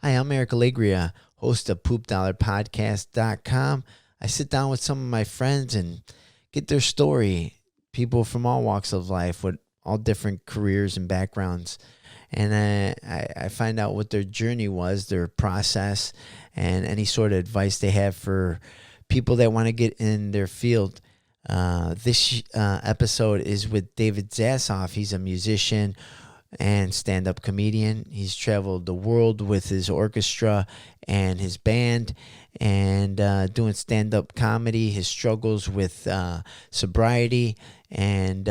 Hi, I'm Eric Alegria, host of PoopDollarPodcast.com. I sit down with some of my friends and get their story. People from all walks of life with all different careers and backgrounds. And I find out what their journey was, their process, and any sort of advice they have for people that want to get in their field. This episode is with David Zasloff. He's a musician and stand-up comedian. He's traveled the world with his orchestra and his band and doing stand-up comedy, his struggles with sobriety, and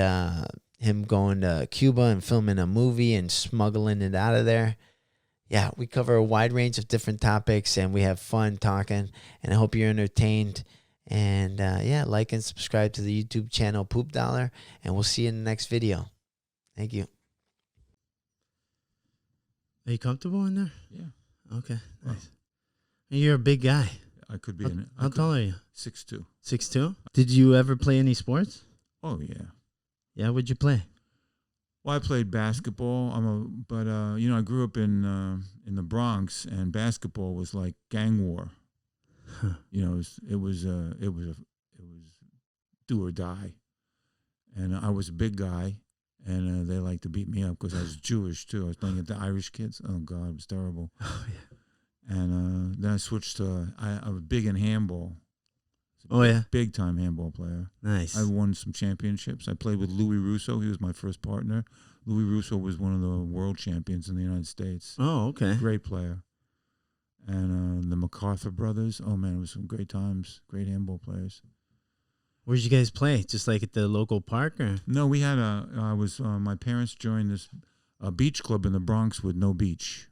him going to Cuba and filming a movie and smuggling it out of there. Yeah, we cover a wide range of different topics, and we have fun talking, and I hope you're entertained. And like and subscribe to the YouTube channel Poop Dollar, and we'll see you in the next video. Thank you. Are you comfortable in there? Yeah. Okay, nice. You're a big guy. I could be How tall are you? 6'2". 6'2"? Did you ever play any sports? Oh yeah. Yeah, what'd you play? Well, I played basketball. I grew up in the Bronx, and basketball was like gang war. Huh. It was do or die, and I was a big guy. And they liked to beat me up because I was Jewish, too. I was playing with the Irish kids. Oh, God, it was terrible. Oh, yeah. And then I switched to, I was big in handball. Big-time handball player. Nice. I won some championships. I played with Louis Russo. He was my first partner. Louis Russo was one of the world champions in the United States. Oh, okay. Great player. And the MacArthur brothers. Oh, man, it was some great times. Great handball players. Where'd you guys play? Just like at the local park, or? No, we had my parents joined this beach club in the Bronx with no beach.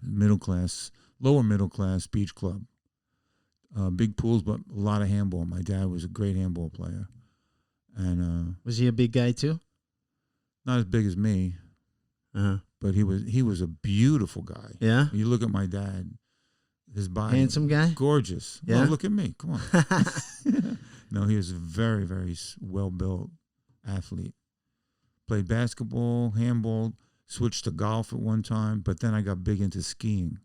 Lower middle class beach club. Big pools, but a lot of handball. My dad was a great handball player. And was he a big guy too? Not as big as me. Uh-huh. But he was a beautiful guy. Yeah? When you look at my dad, his body. Handsome guy? Gorgeous. Yeah? Well, look at me. Come on. No, he was a very, very well-built athlete. Played basketball, handball, switched to golf at one time, but then I got big into skiing.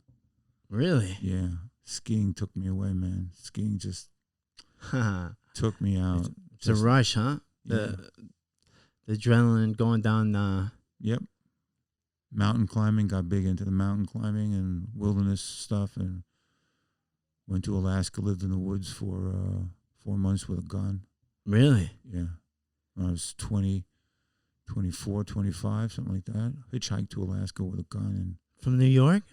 Really? Yeah. Skiing took me away, man. Skiing just took me out. It's a rush, huh? Yeah. The adrenaline going down. Yep. Mountain climbing, got big into the mountain climbing and wilderness stuff, and went to Alaska, lived in the woods for 4 months with a gun. Really? Yeah. When I was 20, 24, 25, something like that. Hitchhiked to Alaska with a gun. And from New York?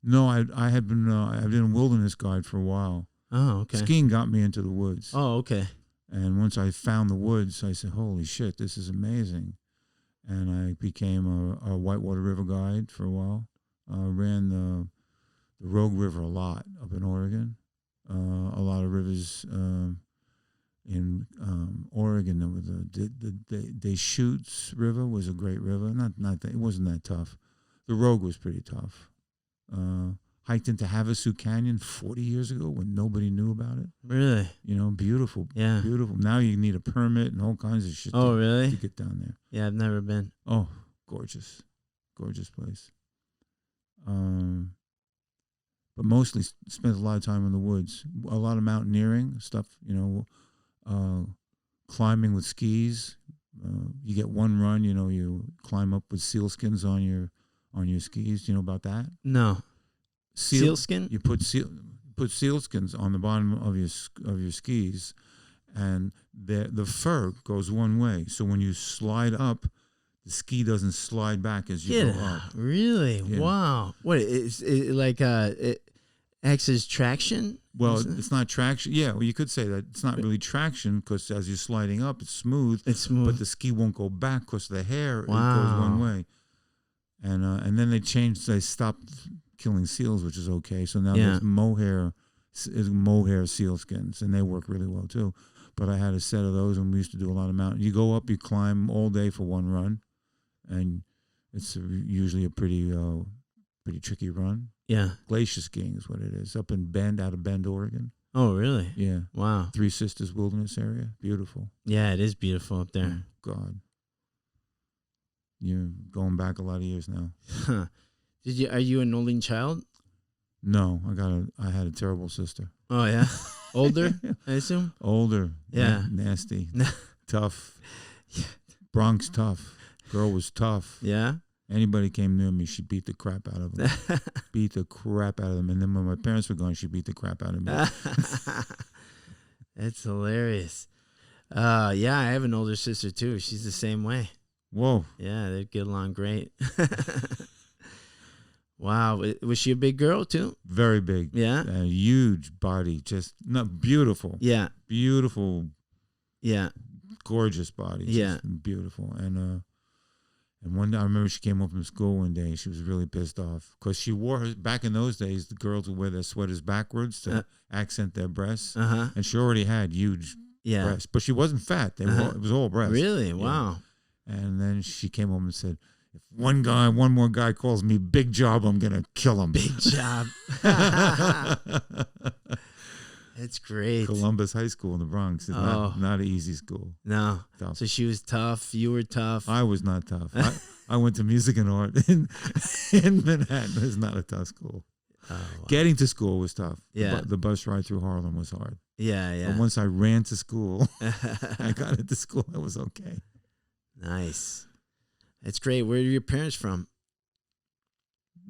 No, I've been a wilderness guide for a while. Oh, okay. Skiing got me into the woods. Oh, okay. And once I found the woods, I said, holy shit, this is amazing. And I became a Whitewater River guide for a while. Ran the Rogue River a lot up in Oregon. A lot of rivers in Oregon. There was the Deschutes River was a great river. It wasn't that tough. The Rogue was pretty tough. Hiked into Havasu Canyon 40 years ago when nobody knew about it. Really? Beautiful. Yeah. Beautiful. Now you need a permit and all kinds of shit. Really? To get down there. Yeah, I've never been. Oh, gorgeous. Gorgeous place. But mostly spent a lot of time in the woods. A lot of mountaineering stuff, climbing with skis. You get one run, you climb up with sealskins on your skis. Do you know about that? No. Sealskin? You put sealskins on the bottom of your skis, and the fur goes one way. So when you slide up, the ski doesn't slide back as you go up. Really? Yeah. Wow. What is it like? It acts as traction? Well, it's not traction. Yeah, well, you could say that it's not really traction because as you're sliding up, it's smooth. It's smooth, but the ski won't go back because the hair it goes one way. And then they stopped killing seals, which is okay. So now there's mohair sealskins, and they work really well too. But I had a set of those, and we used to do a lot of mountain. You go up, you climb all day for one run, and it's usually a pretty tricky run. Yeah. Glacier skiing is what it is. Out of Bend, Oregon. Oh, really? Yeah. Wow. Three Sisters Wilderness area. Beautiful. Yeah, it is beautiful up there. Oh, God. You're going back a lot of years now. Huh. Are you an only child? No, I had a terrible sister. Oh yeah, older, I assume. Older. Yeah. Nasty. Tough. Bronx tough. Girl was tough. Yeah. Anybody came near me, she beat the crap out of them. Beat the crap out of them. And then when my parents were gone, she beat the crap out of me. That's hilarious. Yeah, I have an older sister too. She's the same way. Whoa. Yeah, they get along great. Wow. Was she a big girl too? Very big. Yeah. A huge body. Just not beautiful. Yeah. Beautiful. Yeah. Gorgeous body. Yeah. Just beautiful. And one day I remember she came home from school one day. She was really pissed off because she wore back in those days. The girls would wear their sweaters backwards to accent their breasts, and she already had huge breasts, but she wasn't fat. It was all breasts. Really? Wow. Yeah. And then she came home and said, "If one more guy calls me Big Job, I'm gonna kill him." Big Job. That's great. Columbus High School in the Bronx is not an easy school. No. Tough. So she was tough. You were tough. I was not tough. I went to music and art in Manhattan. It's not a tough school. Oh, wow. Getting to school was tough. Yeah. The bus ride through Harlem was hard. Yeah, yeah. But once I ran to school, I got into school. It was okay. Nice. That's great. Where are your parents from?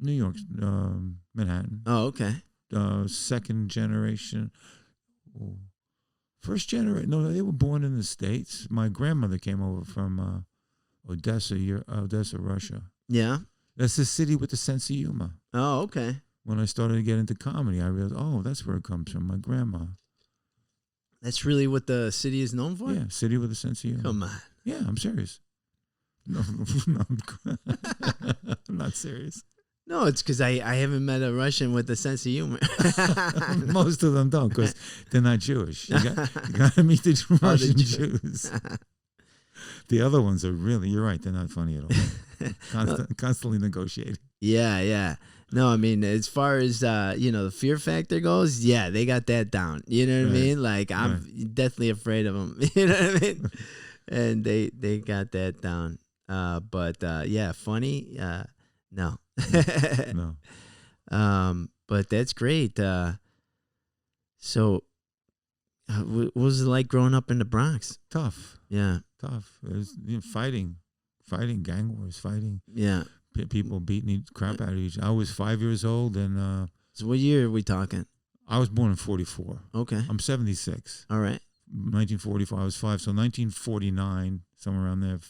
New York, Manhattan. Oh, okay. Second generation. First generation. No, they were born in the States. My grandmother came over from Odessa, Russia. Yeah. That's the city with the sense of humor. Oh, okay. When I started to get into comedy, I realized, that's where it comes from. My grandma. That's really what the city is known for? Yeah, city with a sense of humor. Come on. Yeah, I'm serious. No, I'm not serious. No, it's because I haven't met a Russian with a sense of humor. Most of them don't because they're not Jewish. You got to meet the Russian Jews. The other ones are really, you're right, they're not funny at all. Constantly negotiating. Yeah, yeah. No, I mean, as far as, the fear factor goes, yeah, they got that down. You know what I mean? Like, I'm definitely afraid of them. You know what I mean? And they got that down. But funny, no. No. But that's great. So, what was it like growing up in the Bronx? Tough. Yeah. Tough. It was, fighting, gang wars, fighting. Yeah. People beating the crap out of each other. I was 5 years old, and so what year are we talking? I was born in 44. Okay. I'm 76. All right. 1944. I was 5. So 1949, somewhere around there.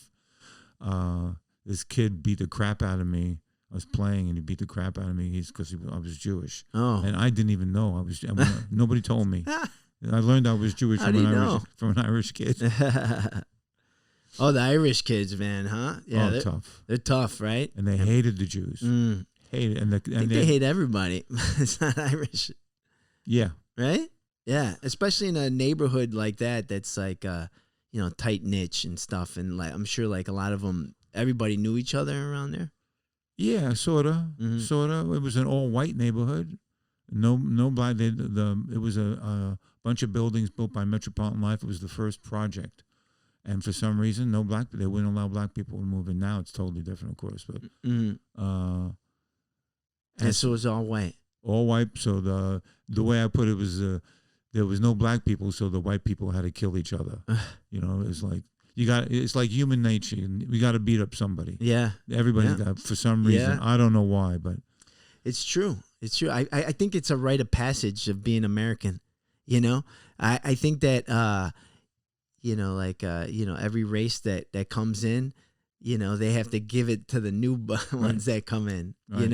This kid beat the crap out of me. I was playing, and he beat the crap out of me. Because I was Jewish. Oh. And I didn't even know I was. Nobody told me. I learned I was Jewish from an Irish kid. Oh, the Irish kids, man, huh? Yeah, they're tough. They're tough, right? And they hated the Jews. Hated, I think they hate everybody. It's not Irish. Yeah. Right? Yeah, especially in a neighborhood like that. That's like, tight niche and stuff, and like I'm sure like a lot of them, everybody knew each other around there. Yeah, sorta. It was an all white neighborhood. No black. It was a bunch of buildings built by Metropolitan Life. It was the first project. And for some reason, they wouldn't allow black people to move in. Now it's totally different, of course. But and so it was all white. All white. So the way I put it was there was no black people, so the white people had to kill each other. It's like it's like human nature. We got to beat up somebody. Yeah. Everybody's got, for some reason. I don't know why, but it's true. It's true. I think it's a rite of passage of being American. I think that. Every race that comes in, they have to give it to the new ones that come in, right.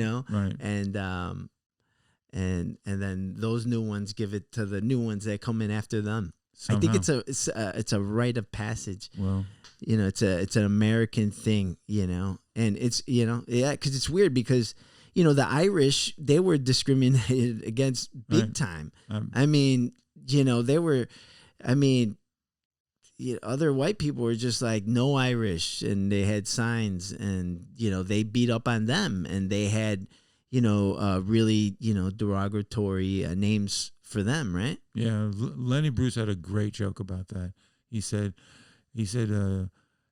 And then those new ones give it to the new ones that come in after them. Somehow. I think it's a rite of passage. Well, it's an American thing, and it's, because it's weird because, the Irish, they were discriminated against big time. I mean, they were, other white people were just like, no Irish, and they had signs, and they beat up on them, and they had really derogatory names for them, right? Yeah, Lenny Bruce had a great joke about that. He said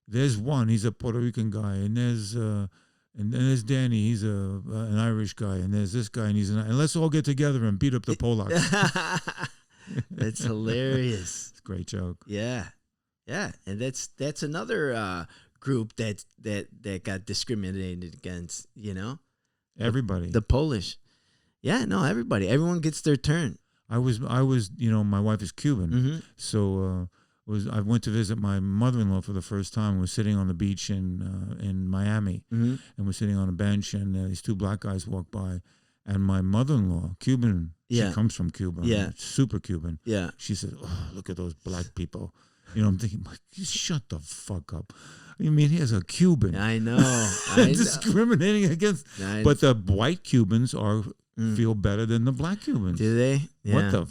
there's one, he's a Puerto Rican guy, and there's And then there's Danny, he's an Irish guy, and there's this guy, and let's all get together and beat up the Polacks. That's hilarious. It's a great joke. Yeah, yeah, and that's another group that got discriminated against. You know, Everybody. the Polish. Yeah, no, everyone gets their turn. I was, my wife is Cuban, so I went to visit my mother-in-law for the first time. Was sitting on the beach in Miami, and we're sitting on a bench, and these two black guys walked by, and my mother-in-law, Cuban, she comes from Cuba, super Cuban. Yeah, she said, "Oh, look at those black people." I'm thinking, shut the fuck up. You mean here's a Cuban? I know. Discriminating against, but the white Cubans feel better than the black Cubans. Do they? Yeah. What the?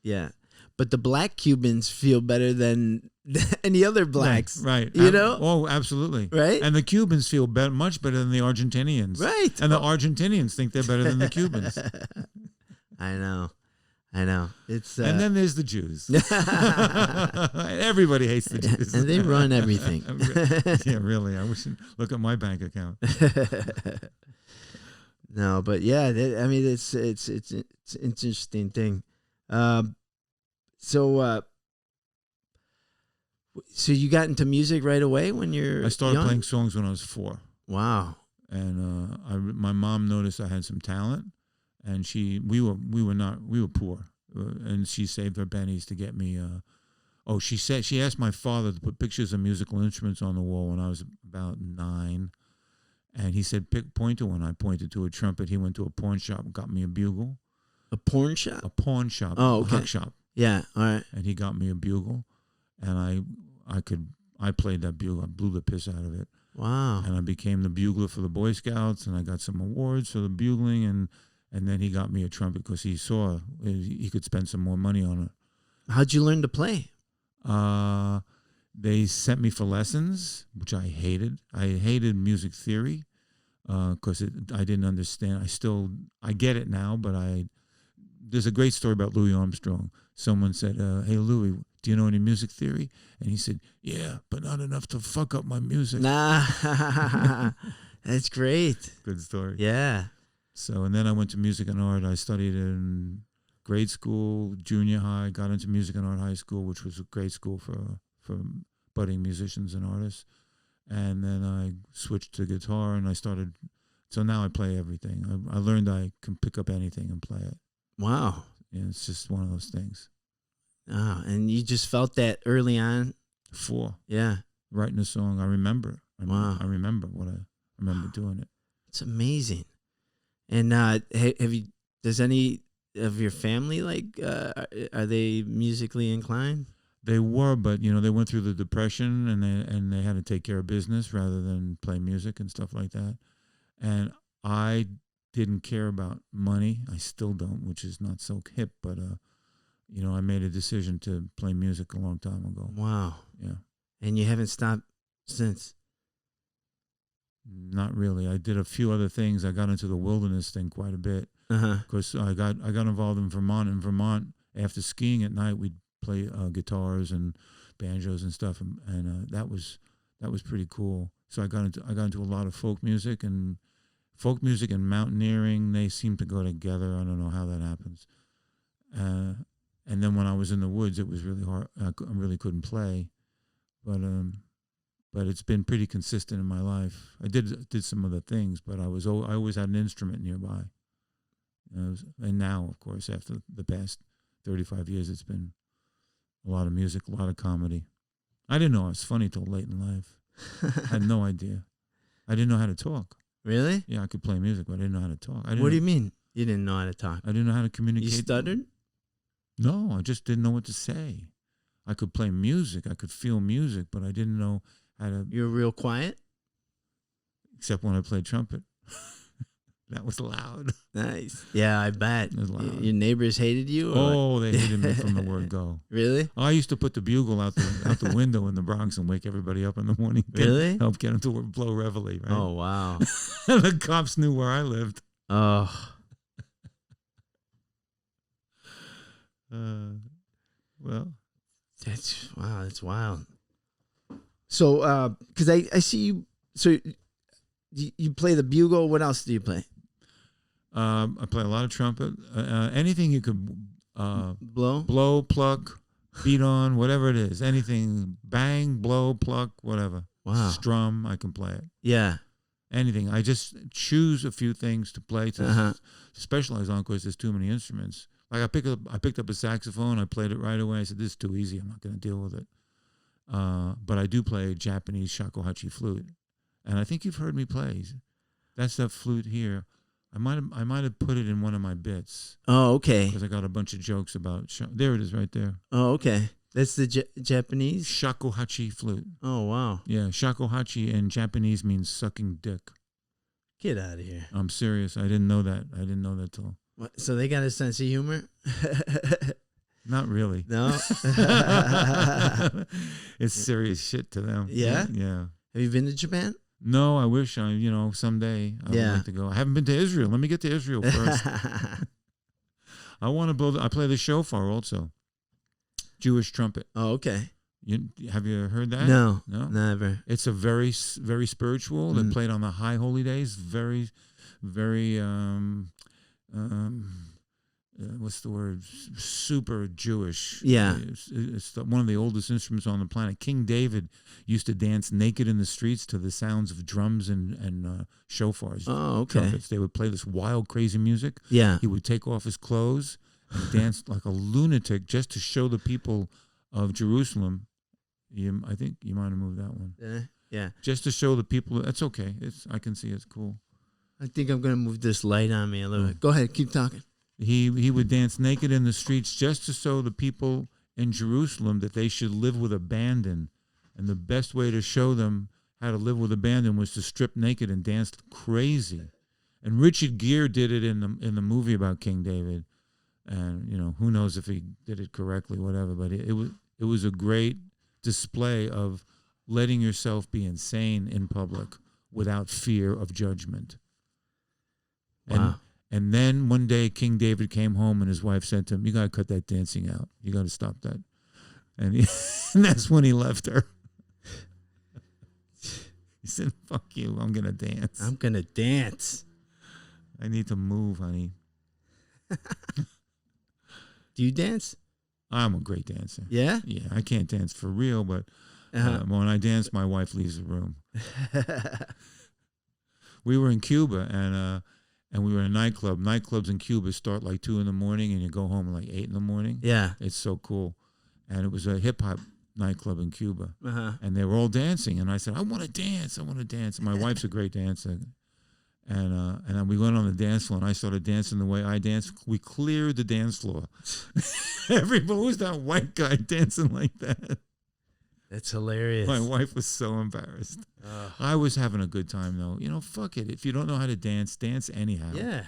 Yeah. But the black Cubans feel better than any other blacks. Right. You know? Oh, absolutely. Right. And the Cubans feel much better than the Argentinians. Right. And the Argentinians think they're better than the Cubans. I know. It's and then there's the Jews. Everybody hates the Jews. And they run everything. Yeah, really. I wish. Look at my bank account. No, but yeah, it's an interesting thing. So you got into music right away when you're I started young? playing songs when I was 4. Wow. And my mom noticed I had some talent, and we were poor, and she saved her pennies to get me. She asked my father to put pictures of musical instruments on the wall when I was about 9. And he said, point to one. I pointed to a trumpet. He went to a pawn shop and got me a bugle. A porn shop? A pawn shop. Oh, okay. A hook shop. Yeah, all right. And he got me a bugle. And I played that bugle. I blew the piss out of it. Wow. And I became the bugler for the Boy Scouts, and I got some awards for the bugling. And then he got me a trumpet because he saw he could spend some more money on it. How'd you learn to play? They sent me for lessons, which I hated. I hated music theory because I didn't understand. I get it now, but there's a great story about Louis Armstrong. Someone said, "Hey, Louis, do you know any music theory?" And he said, "Yeah, but not enough to fuck up my music." Nah, that's great. Good story. Yeah. So, and then I went to music and art. I studied in grade school, junior high, got into music and art high school, which was a great school for budding musicians and artists. And then I switched to guitar, and so now I play everything. I learned I can pick up anything and play it. Wow. Yeah, it's just one of those things. Oh, and you just felt that early on? 4. Yeah. Writing a song, I remember. Wow. I remember doing it. It's amazing. And does any of your family, are they musically inclined? They were, but they went through the Depression, and they had to take care of business rather than play music and stuff like that. And I didn't care about money. I still don't, which is not so hip. But I made a decision to play music a long time ago. Wow. Yeah. And you haven't stopped since? Not really. I did a few other things. I got into the wilderness thing quite a bit because I got involved in Vermont. In Vermont, after skiing at night, we'd play guitars and banjos and stuff, and that was pretty cool. So I got into a lot of folk music and mountaineering. They seem to go together. I don't know how that happens. And then when I was in the woods, it was really hard. I really couldn't play, but it's been pretty consistent in my life. I did some other things, but I always had an instrument nearby. And now, of course, after the past 35 years, it's been a lot of music, a lot of comedy. I didn't know I was funny till late in life. I had no idea. I didn't know how to talk. Really? Yeah, I could play music, but I didn't know how to talk. What do you mean you didn't know how to talk? I didn't know how to communicate. You stuttered? No, I just didn't know what to say. I could play music. I could feel music, but I didn't know how to... You were real quiet? Except when I played trumpet. That was loud. Nice. Yeah, I bet. It was loud. Your neighbors hated you? Oh, they hated me from the word go. Really? I used to put the bugle out the window in the Bronx and wake everybody up in the morning. Really? Help get them to blow reveille, right? Oh, wow. The cops knew where I lived. Oh. Well. That's wild. So, because I see you, so you play the bugle. What else do you play? I play a lot of trumpet. Anything you could blow, pluck, beat on, whatever it is. Anything, bang, blow, pluck, whatever. Wow. Strum, I can play it. Yeah. Anything. I just choose a few things to play to specialize on because there's too many instruments. Like I picked up a saxophone. I played it right away. I said, this is too easy. I'm not going to deal with it. But I do play Japanese shakuhachi flute. And I think you've heard me play. That's that flute here. I might have put it in one of my bits. Oh, okay. Because I got a bunch of jokes about. There it is, right there. Oh, okay. That's the Japanese shakuhachi flute. Oh, wow. Yeah, shakuhachi in Japanese means sucking dick. Get out of here. I'm serious. I didn't know that. I didn't know that till. What, so they got a sense of humor? Not really. No. It's serious shit to them. Yeah. Yeah. Have you been to Japan? No, I wish someday I would like to go. I haven't been to Israel. Let me get to Israel first. I want to build. I play the shofar also. Jewish trumpet. Oh, okay. Have you heard that? No, never. It's a very, very spiritual. They played on the high holy days. Very, very. What's the word? Super Jewish. Yeah. It's one of the oldest instruments on the planet. King David used to dance naked in the streets to the sounds of drums and shofars. Oh, okay. Trumpets. They would play this wild, crazy music. Yeah. He would take off his clothes and dance like a lunatic just to show the people of Jerusalem. I think you might have moved that one. Yeah. Just to show the people. That's okay. I can see it's cool. I think I'm going to move this light on me a little bit. Go ahead. Keep talking. He would dance naked in the streets just to show the people in Jerusalem that they should live with abandon. And the best way to show them how to live with abandon was to strip naked and dance crazy. And Richard Gere did it in the movie about King David. And who knows if he did it correctly, whatever. But it was a great display of letting yourself be insane in public without fear of judgment. Wow. And then one day King David came home and his wife said to him, you got to cut that dancing out. You got to stop that. And that's when he left her. He said, fuck you. I'm going to dance. I'm going to dance. I need to move, honey. Do you dance? I'm a great dancer. Yeah? Yeah, I can't dance for real, but when I dance, my wife leaves the room. We were in Cuba, and we were in a nightclub. Nightclubs in Cuba start like 2 a.m. and you go home at like 8 a.m. Yeah. It's so cool. And it was a hip-hop nightclub in Cuba. And they were all dancing. And I said, I want to dance. And my wife's a great dancer. And we went on the dance floor, and I started dancing the way I dance. We cleared the dance floor. Everybody, who's that white guy dancing like that? That's hilarious. My wife was so embarrassed. I was having a good time, though. Fuck it. If you don't know how to dance, dance anyhow. Yeah.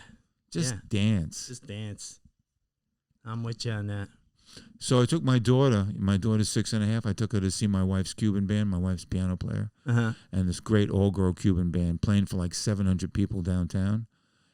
Just dance. Just dance. I'm with you on that. So I took my daughter. My daughter's 6.5. I took her to see my wife's Cuban band. My wife's piano player. And this great all-girl Cuban band playing for like 700 people downtown.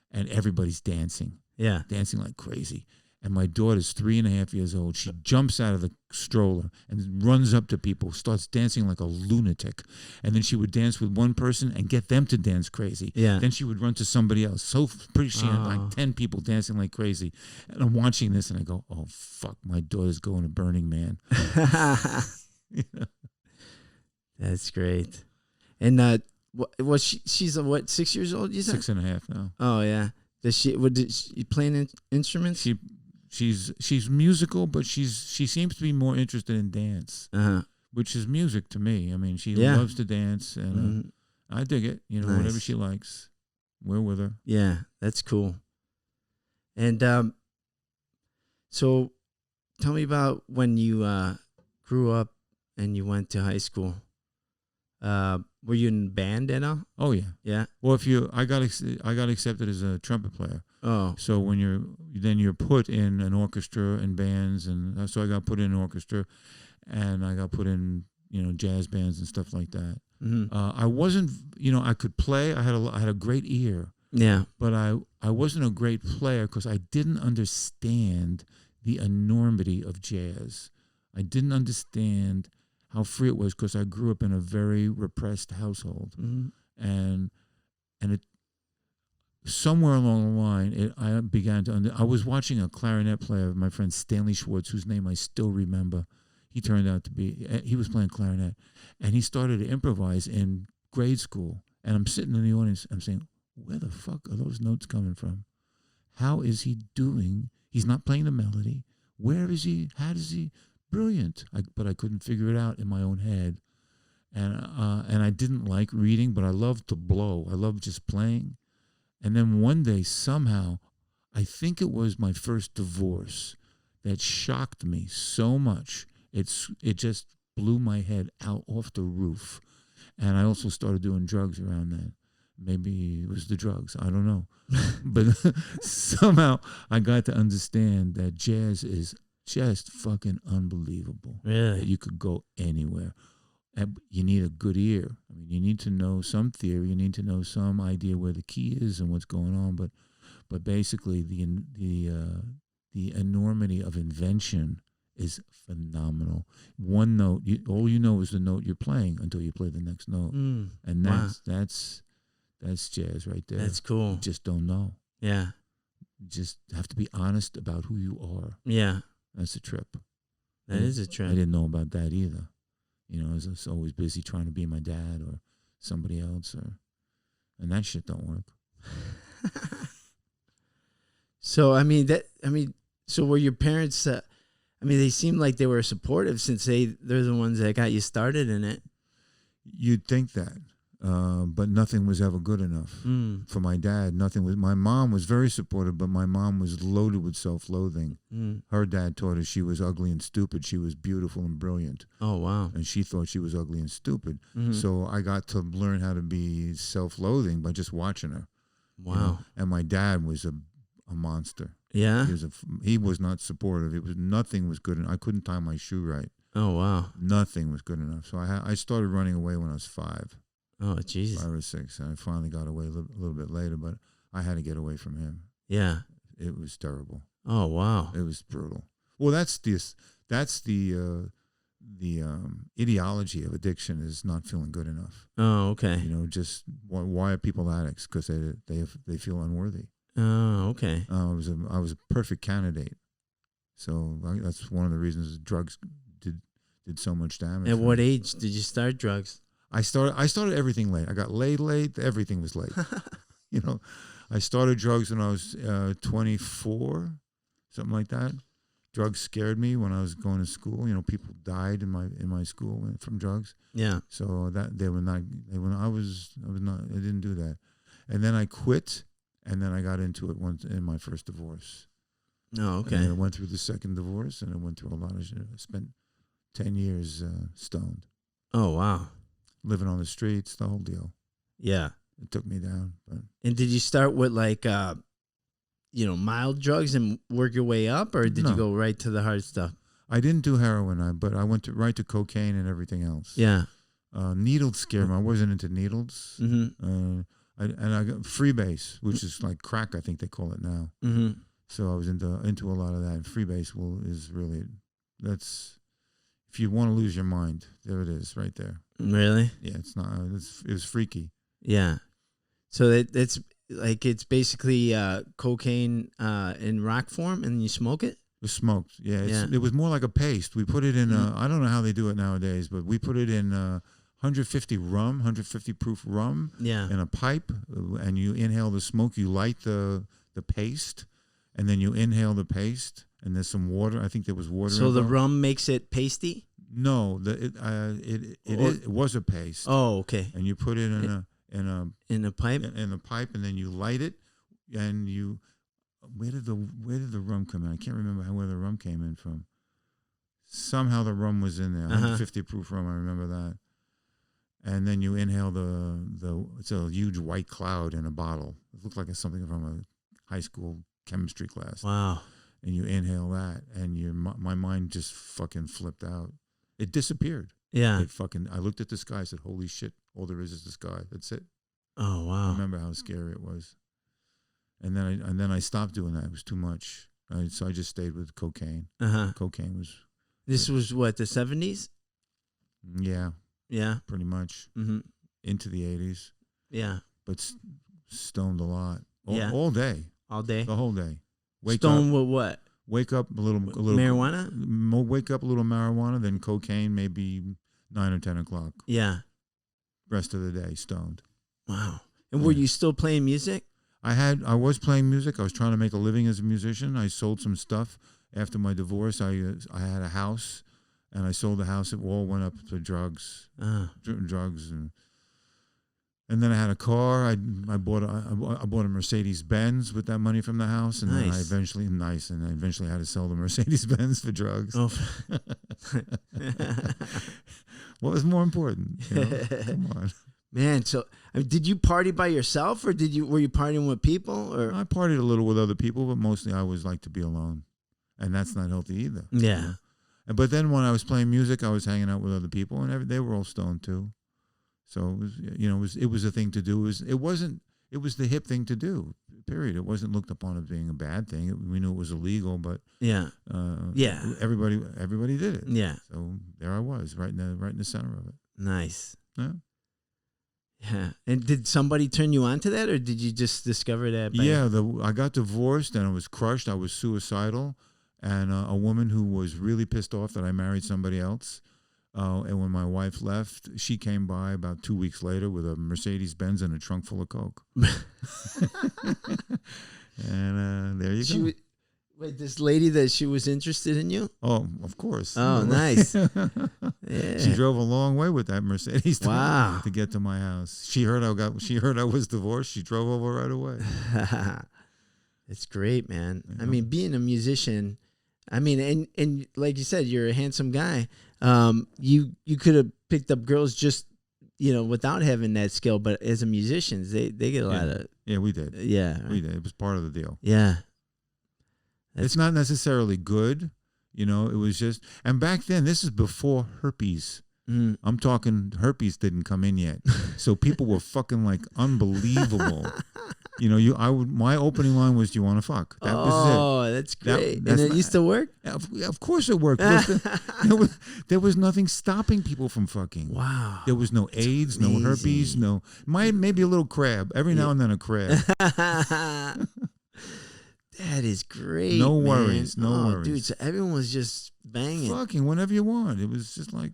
And everybody's dancing. Yeah. Dancing like crazy. And my daughter's 3.5 years old. She jumps out of the stroller and runs up to people, starts dancing like a lunatic. And then she would dance with one person and get them to dance crazy. Yeah. Then she would run to somebody else. So pretty she had like 10 people dancing like crazy. And I'm watching this and I go, oh, fuck, my daughter's going to Burning Man. That's great. And she's 6 years old, you said? 6.5 now. Oh, yeah. Did she playing instruments? She's musical, but she seems to be more interested in dance, which is music to me. I mean, she loves to dance, and I dig it. Nice. Whatever she likes, we're with her. Yeah, that's cool. And so, tell me about when you grew up and you went to high school. Were you in band at all? Oh yeah, yeah. Well, I got accepted as a trumpet player. Oh, so when you're put in an orchestra and bands, and so I got put in an orchestra, and I got put in jazz bands and stuff like that. I wasn't I could play. I had a great ear. Yeah, but I wasn't a great player because I didn't understand the enormity of jazz. I didn't understand how free it was because I grew up in a very repressed household. And and it somewhere along the line, I began to. I was watching a clarinet player, my friend Stanley Schwartz, whose name I still remember. He turned out to be. He was playing clarinet, and he started to improvise in grade school. And I'm sitting in the audience. I'm saying, "Where the fuck are those notes coming from? How is he doing? He's not playing the melody. Where is he? How does he? Brilliant!" But I couldn't figure it out in my own head. And I didn't like reading, but I loved to blow. I loved just playing. And then one day, somehow, I think it was my first divorce that shocked me so much. It just blew my head out off the roof. And I also started doing drugs around then. Maybe it was the drugs. I don't know. But somehow I got to understand that jazz is just fucking unbelievable. Really? That you could go anywhere. And you need a good ear. I mean, you need to know some theory. You need to know some idea where the key is and what's going on. But basically, the enormity of invention is phenomenal. One note, all you know is the note you're playing until you play the next note, and that's jazz right there. That's cool. You just don't know. Yeah. You just have to be honest about who you are. Yeah. That's a trip. That is a trip. I didn't know about that either. You know, I was always busy trying to be my dad or somebody else, and that shit don't work. So so were your parents? They seemed like they were supportive since they're the ones that got you started in it. You'd think that, but nothing was ever good enough for my dad. Nothing was. My mom was very supportive, but my mom was loaded with self-loathing. Her dad taught her she was ugly and stupid. She was beautiful and brilliant. Oh, wow. And she thought she was ugly and stupid. So I got to learn how to be self-loathing by just watching her. Wow. You know? And my dad was a monster. Yeah. He was not supportive. Nothing was good enough. I couldn't tie my shoe right. Oh, wow. Nothing was good enough. So I started running away when I was 5. Oh, Jesus. 5 or 6. And I finally got away a little bit later, but I had to get away from him. Yeah. It was terrible. Oh, wow. It was brutal. Well, that's the ideology of addiction is not feeling good enough. Oh, okay. You know, just why are people addicts? Because they feel unworthy. Oh, okay. I was a perfect candidate. So that's one of the reasons drugs did so much damage. At what age did you start drugs? I started everything late. I got laid late. Everything was late. You know, I started drugs when I was 24, something like that. Drugs scared me when I was going to school. You know, people died in my school from drugs. Yeah. So that I didn't do that. And then I quit, and then I got into it once in my first divorce. Oh, okay. And then I went through the second divorce, and I went through a lot of shit. I spent 10 years stoned. Oh, wow. Living on the streets, the whole deal. Yeah. It took me down. And did you start with mild drugs and work your way up, or did you go right to the hard stuff? I didn't do heroin, but I went right to cocaine and everything else. Yeah. Needles scared me. I wasn't into needles. Mm-hmm. I got freebase, which is like crack, I think they call it now. Mm-hmm. So I was into a lot of that. And freebase that's if you want to lose your mind, there it is, right there. Really? Yeah, it was freaky. Yeah. So it's basically cocaine in rock form, and you smoke it? It was smoked. Yeah, it was more like a paste. We put it in, I don't know how they do it nowadays, but we put it in 150 proof rum in a pipe, and you inhale the smoke. You light the paste, and then you inhale the paste, and there's some water. I think there was water. So the rum makes it pasty? No, it was a paste. Oh, okay. And you put it in a pipe? In a pipe, and then you light it, and where did the rum come in? I can't remember where the rum came in from. Somehow the rum was in there. 150 proof rum, I remember that. And then you inhale it's a huge white cloud in a bottle. It looked like something from a high school chemistry class. Wow. And you inhale that, and my mind just fucking flipped out. It disappeared. Yeah. I looked at the sky. I said, "Holy shit! All there is the sky. That's it." Oh, wow. I remember how scary it was. And then I stopped doing that. It was too much. So I just stayed with cocaine. Cocaine was. This was what, the 70s? Yeah. Yeah. Pretty much. Mm-hmm. Into the 80s. Yeah. But Stoned a lot. Yeah. All day. All day. The whole day. Stoned with what? Wake up a little marijuana. Wake up a little marijuana, then cocaine, maybe 9 or 10 o'clock. Yeah. Rest of the day stoned. Wow. And were you still playing music? I was playing music. I was trying to make a living as a musician. I sold some stuff after my divorce. I had a house, and I sold the house. It all went up to drugs, drugs, and then I had a car. I bought a Mercedes Benz with that money from the house, and then I eventually had to sell the Mercedes Benz for drugs. Oh. What was more important? You know? Come on. Man, so did you party by yourself, or were you partying with people? Or I partied a little with other people, but mostly I always like to be alone, and that's not healthy either. Yeah. You know? But then when I was playing music, I was hanging out with other people, and they were all stoned too. So it was a thing to do. It was the hip thing to do. Period. It wasn't looked upon as being a bad thing. We knew it was illegal, but everybody did it. Yeah. So there I was, right in the center of it. Nice. Yeah. Yeah. And did somebody turn you on to that, or did you just discover that? I got divorced and I was crushed. I was suicidal, and a woman who was really pissed off that I married somebody else. And when my wife left, she came by about 2 weeks later with a Mercedes Benz and a trunk full of coke. And there you go. Wait, this lady that she was interested in you? Oh, of course. Oh, nice. Yeah. She drove a long way with that Mercedes to get to my house. She heard I was divorced. She drove over right away. It's great, man. Yeah. I mean, being a musician, and like you said, you're a handsome guy. You could have picked up girls just, without having that skill, but as a musician, they get a lot of. Yeah, we did. Yeah. We did. It was part of the deal. Yeah. It's not necessarily good, it was just, and back then, this is before herpes. I'm talking herpes didn't come in yet. So people were fucking like unbelievable. My opening line was, "Do you want to fuck?" That was it. Oh, that's great. And it used to work? Of course it worked. There was nothing stopping people from fucking. Wow. There was no AIDS, no herpes, maybe a little crab. Every now and then a crab. That is great. No worries. Man. No worries. Dude, so everyone was just banging. Fucking whenever you want. It was just like,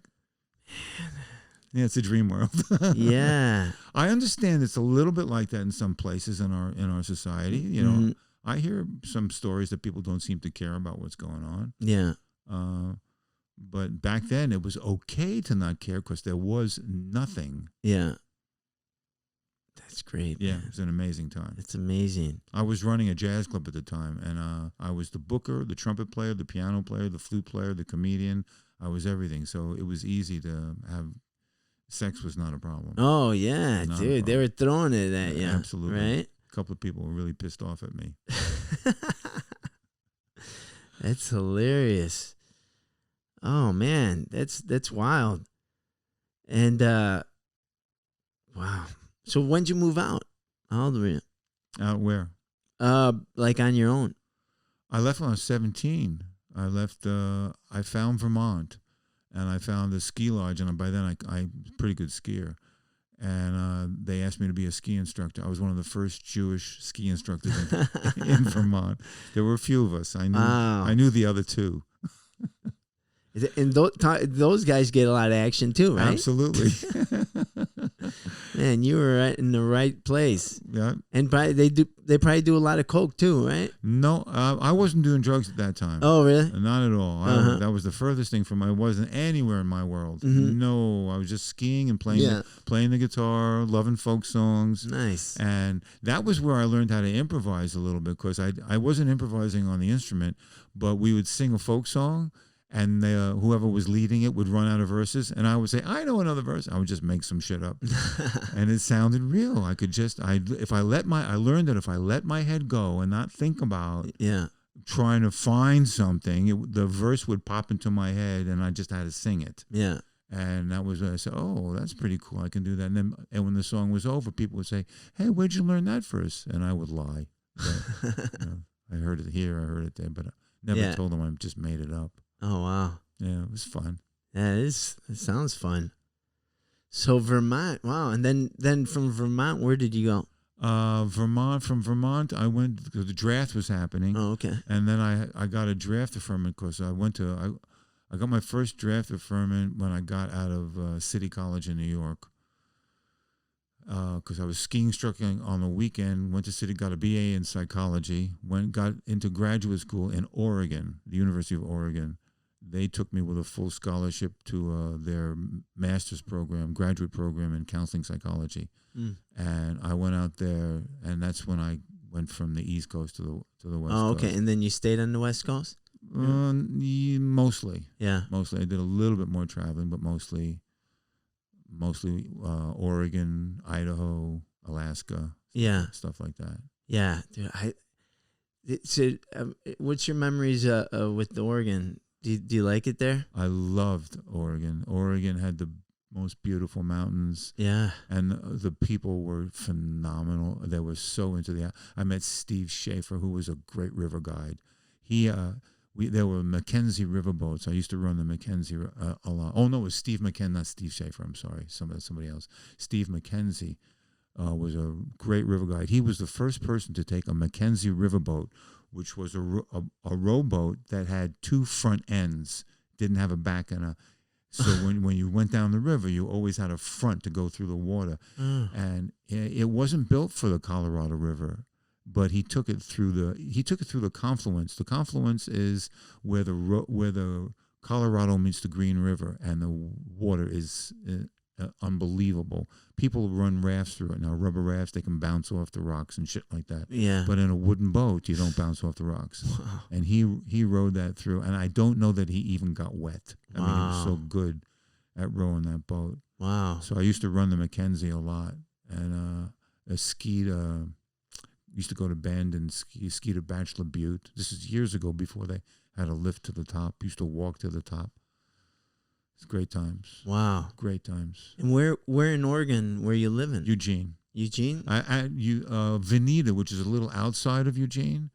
yeah, it's a dream world. Yeah. I understand it's a little bit like that in some places in our society. I hear some stories that people don't seem to care about what's going on. Yeah. But back then it was okay to not care because there was nothing. Yeah. That's great. Yeah, it was an amazing time. It's amazing. I was running a jazz club at the time, and I was the booker, the trumpet player, the piano player, the flute player, the comedian. I was everything, so it was easy to have. Sex was not a problem. Oh yeah, dude, they were throwing it at you. Absolutely, right? A couple of people were really pissed off at me. That's hilarious. Oh man, that's wild. And wow. So when'd you move out? How old were you? Out where? Like on your own. I left when I was 17. I left. I found Vermont, and I found a ski lodge, and by then I was a pretty good skier. And they asked me to be a ski instructor. I was one of the first Jewish ski instructors in Vermont. There were a few of us. I knew the other two. And those guys get a lot of action too, right? Absolutely. Man, you were right in the right place. Yeah. And they probably do a lot of coke too, right? No, I wasn't doing drugs at that time. Oh, really? Not at all. That was the furthest thing from. I wasn't anywhere in my world. Mm-hmm. No, I was just skiing and playing the guitar, loving folk songs. Nice. And that was where I learned how to improvise a little bit, because I wasn't improvising on the instrument, but we would sing a folk song. And whoever was leading it would run out of verses, and I would say, "I know another verse." I would just make some shit up, and it sounded real. I learned that if I let my head go and not think about trying to find something, the verse would pop into my head, and I just had to sing it. Yeah. And that was when I said, "Oh, that's pretty cool. I can do that." And when the song was over, people would say, "Hey, where'd you learn that verse?" And I would lie. But, I heard it here, I heard it there, but I never told them I just made it up. Oh, wow. Yeah, it was fun. Yeah, it sounds fun. So Vermont, wow. And then from Vermont, where did you go? Vermont. From Vermont, I went because the draft was happening. Oh, okay. And then I got a draft deferment because I got my first draft deferment when I got out of City College in New York. Because I was ski instructing on the weekend, went to City, got a BA in psychology, got into graduate school in Oregon, the University of Oregon. They took me with a full scholarship to their master's program, graduate program in counseling psychology. And I went out there, and that's when I went from the East Coast to the West Coast. Oh, okay. And then you stayed on the West Coast? Mostly. Yeah. Mostly. I did a little bit more traveling, but mostly Oregon, Idaho, Alaska. Stuff like that. Yeah. Dude, what's your memories with the Oregon? Do you like it there? I loved Oregon. Oregon had the most beautiful mountains. Yeah. And the people were phenomenal. They were so into I met Steve Schaefer, who was a great river guide. There were Mackenzie riverboats. I used to run the Mackenzie a lot. Oh, no, it was Steve McKenzie, not Steve Schaefer. I'm sorry. Somebody else. Steve Mackenzie was a great river guide. He was the first person to take a Mackenzie riverboat, which was a rowboat that had two front ends, didn't have a back and a... So when you went down the river, you always had a front to go through the water. And it wasn't built for the Colorado River. But he took it through the confluence. The confluence is where the Colorado meets the Green River, and the water is unbelievable. People run rafts through it now. Rubber rafts, they can bounce off the rocks and shit like that. Yeah. But in a wooden boat, you don't bounce off the rocks. Wow. And he rode that through, and I don't know that he even got wet. I mean, he was so good at rowing that boat. Wow. So I used to run the Mackenzie a lot, and skied. Used to go to Bend and ski to Bachelor Butte. This is years ago before they had a lift to the top. Used to walk to the top. It's great times. Wow. Great times. And where in Oregon were you living? Eugene. Eugene? Veneta, which is a little outside of Eugene.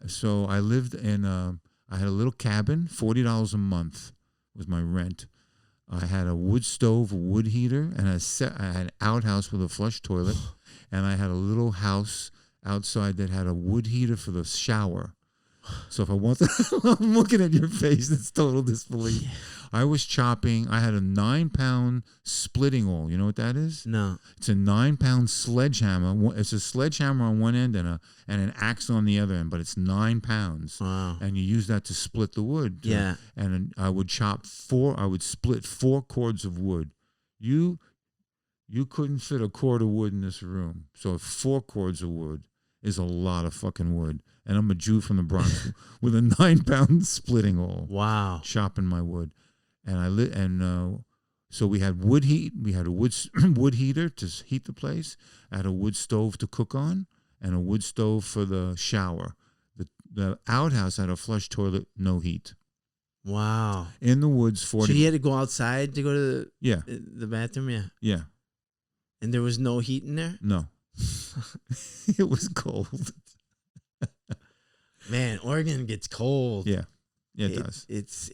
So I lived in I had a little cabin, $40 a month was my rent. I had a wood stove, a wood heater, and I had an outhouse with a flush toilet, and I had a little house outside that had a wood heater for the shower. So if I want to, I'm looking at your face, it's total disbelief. I was chopping, I had a 9-pound splitting awl. You know what that is? No. It's a 9-pound sledgehammer. It's a sledgehammer on one end and an axe on the other end, but it's 9 pounds. Wow. And you use that to split the wood. Yeah. And I would split 4 cords of wood. You couldn't fit a cord of wood in this room. So 4 cords of wood is a lot of fucking wood. And I'm a Jew from the Bronx with a 9-pound splitting awl. Wow. Chopping my wood. And so we had wood heat. We had a wood heater to heat the place. I had a wood stove to cook on, and a wood stove for the shower. The outhouse had a flush toilet, no heat. Wow. In the woods, 40. So you had to go outside to go to Yeah. the bathroom? Yeah. Yeah. And there was no heat in there? No. It was cold. Man, Oregon gets cold. Yeah. Yeah, it does.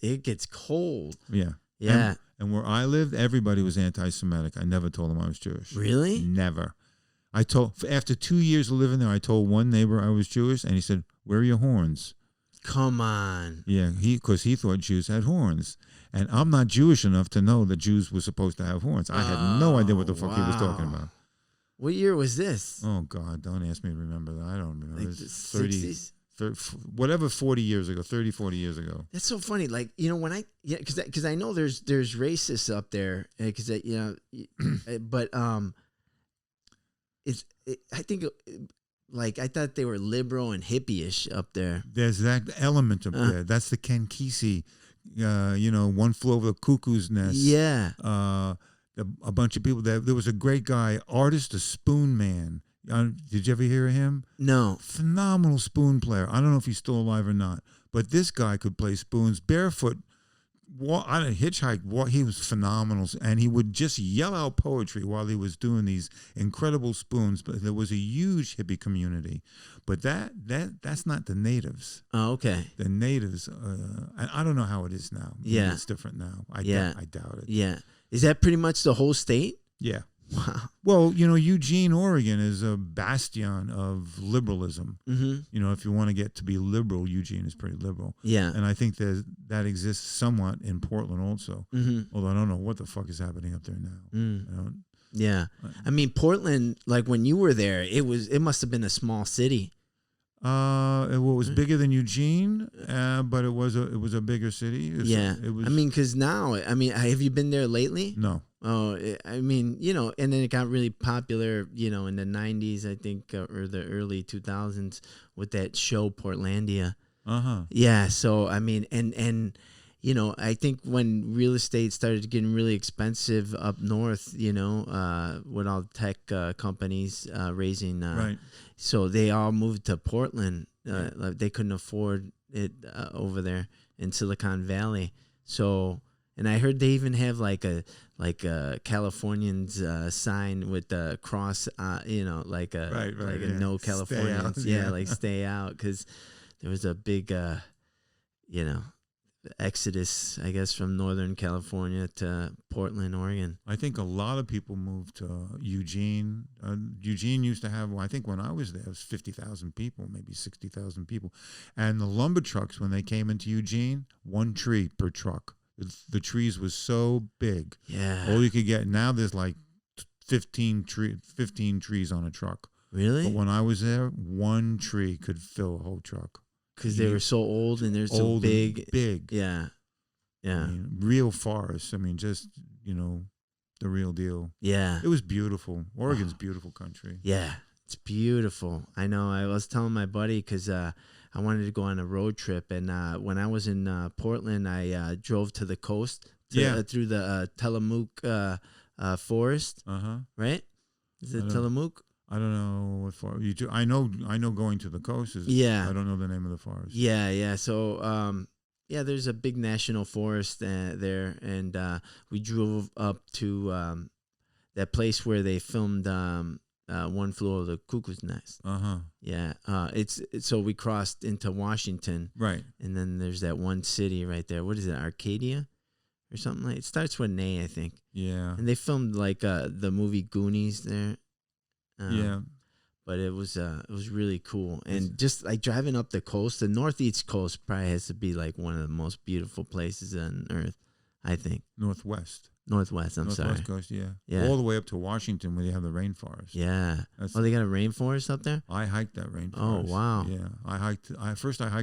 It gets cold. Yeah. Yeah. And where I lived, everybody was anti-Semitic. I never told them I was Jewish. Really? Never. After 2 years of living there, I told one neighbor I was Jewish, and he said, "Where are your horns?" Come on. Yeah, because he thought Jews had horns. And I'm not Jewish enough to know that Jews were supposed to have horns. I had no idea what the fuck he was talking about. What year was this? Oh, God, don't ask me to remember that. I don't remember. Like the 60s? 40 years ago, 30, 40 years ago. That's so funny. Like, you know, because I know there's racists up there, because but I think like I thought they were liberal and hippie-ish up there. There's that element up there. That's the Ken Kesey, One Flew Over the Cuckoo's Nest. Yeah. A bunch of people. There was a great guy, artist, a spoon man. Did you ever hear of him? No. Phenomenal spoon player. I don't know if he's still alive or not, but this guy could play spoons barefoot. I didn't hitchhike. He was phenomenal, and he would just yell out poetry while he was doing these incredible spoons. But there was a huge hippie community, but that's not the natives. Oh, okay. The natives. I don't know how it is now. Maybe Yeah, it's different now. I doubt it. Yeah. Is that pretty much the whole state? Yeah. Wow. Well, Eugene, Oregon is a bastion of liberalism. Mm-hmm. If you want to get to be liberal, Eugene is pretty liberal. Yeah. And I think that exists somewhat in Portland also. Mm-hmm. Although I don't know what the fuck is happening up there now. Yeah. I mean, Portland, like when you were there, it must have been a small city. It was bigger than Eugene, but it was a bigger city. It was. I mean, because now, have you been there lately? No. Oh, and then it got really popular, in the 90s, I think, or the early 2000s with that show Portlandia. Yeah. So, I mean, and I think when real estate started getting really expensive up north, with all the tech companies raising, right. So they all moved to Portland. Like they couldn't afford it over there in Silicon Valley. So, and I heard they even have like a Californians sign with the cross, like a no Californians, like stay out, because there was a big, exodus, I guess, from Northern California to Portland, Oregon. I think a lot of people moved to Eugene. Eugene used to have, I think when I was there, it was 50,000 people, maybe 60,000 people. And the lumber trucks, when they came into Eugene, 1 tree per truck. The trees was so big. Yeah. All you could get. Now there's like 15 trees on a truck. Really? But when I was there, 1 tree could fill a whole truck. Because they were so old and they're so big. Big. Yeah. Yeah. Real forests. Just, the real deal. Yeah. It was beautiful. Oregon's beautiful country. Yeah. It's beautiful. I know. I was telling my buddy because I wanted to go on a road trip. And when I was in Portland, I drove to the coast through the Tillamook forest. Right? Is it Tillamook? I don't know what forest you do. I know going to the coast is. Yeah. I don't know the name of the forest. Yeah. So, there's a big national forest there, and we drove up to that place where they filmed One Flew Over the Cuckoo's Nest. Yeah. So we crossed into Washington. Right. And then there's that one city right there. What is it? Arcadia? Or something like it. Starts with an A, I think. Yeah. And they filmed like the movie Goonies there. Yeah. But it was really cool. And just like driving up the coast, the Northeast coast probably has to be like one of the most beautiful places on earth, I think. Northwest, sorry. coast, yeah. Yeah. All the way up to Washington where you have the rainforest. Yeah. They got a rainforest up there? I hiked that rainforest. Oh, wow. Yeah. I hiked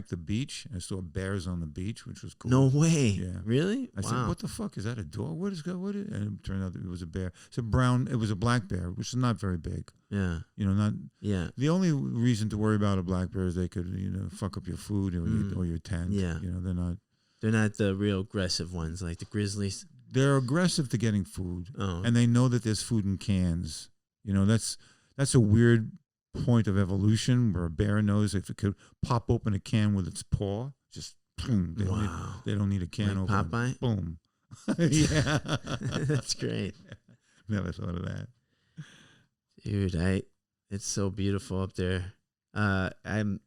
the beach. I saw bears on the beach, which was cool. No way. Yeah. Really? I said, what the fuck? Is that a dog? What is that? And it turned out that it was a bear. It was a black bear, which is not very big. Yeah. Yeah. The only reason to worry about a black bear is they could, fuck up your food or your tent. Yeah. They're not the real aggressive ones like the grizzlies. They're aggressive to getting food, and they know that there's food in cans. That's a weird point of evolution where a bear knows if it could pop open a can with its paw, just boom. They don't need a can like opener. Popeye? Boom. Yeah, that's great. Never thought of that, dude. It's so beautiful up there. And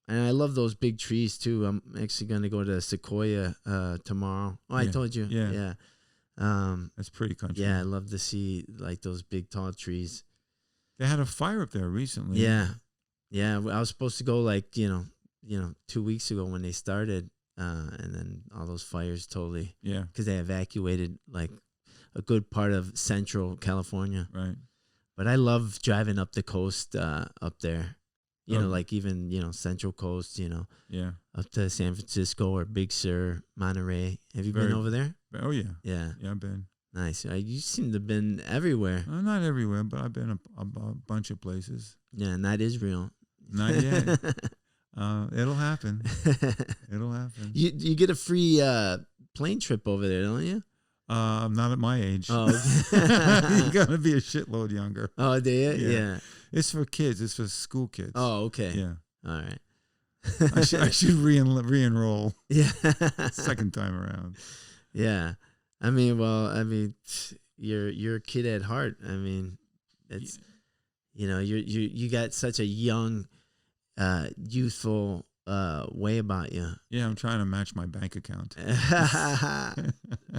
I love those big trees too. I'm actually gonna go to Sequoia tomorrow. Oh, I told you. Yeah. That's pretty country. Yeah, I love to see like those big tall trees. They had a fire up there recently. Yeah. I was supposed to go like 2 weeks ago when they started, and then all those fires totally. Yeah. Because they evacuated like a good part of Central California. Right. But I love driving up the coast up there. Like even, Central Coast, Yeah. up to San Francisco or Big Sur, Monterey. Have you been over there? Oh, yeah. Yeah. Yeah, I've been. Nice. You seem to have been everywhere. Not everywhere, but I've been a bunch of places. Yeah, not Israel. Not yet. It'll happen. It'll happen. You get a free plane trip over there, don't you? I'm not at my age. Oh, you gotta be a shitload younger. Oh, do you? Yeah. It's for kids. It's for school kids. Oh, okay. Yeah. All right. I should re-enroll. Yeah. Second time around. Yeah. You're a kid at heart. It's you got such a young, youthful way about you. Yeah, I'm trying to match my bank account.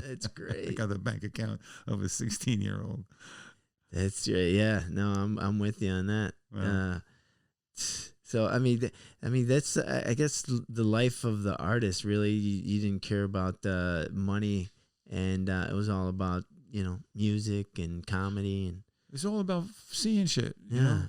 It's great. I got the bank account of a 16-year-old. That's right. Yeah. No, I'm with you on that. Right. So that's I guess the life of the artist. Really, you didn't care about the money, and it was all about music and comedy and It's all about seeing shit. You know.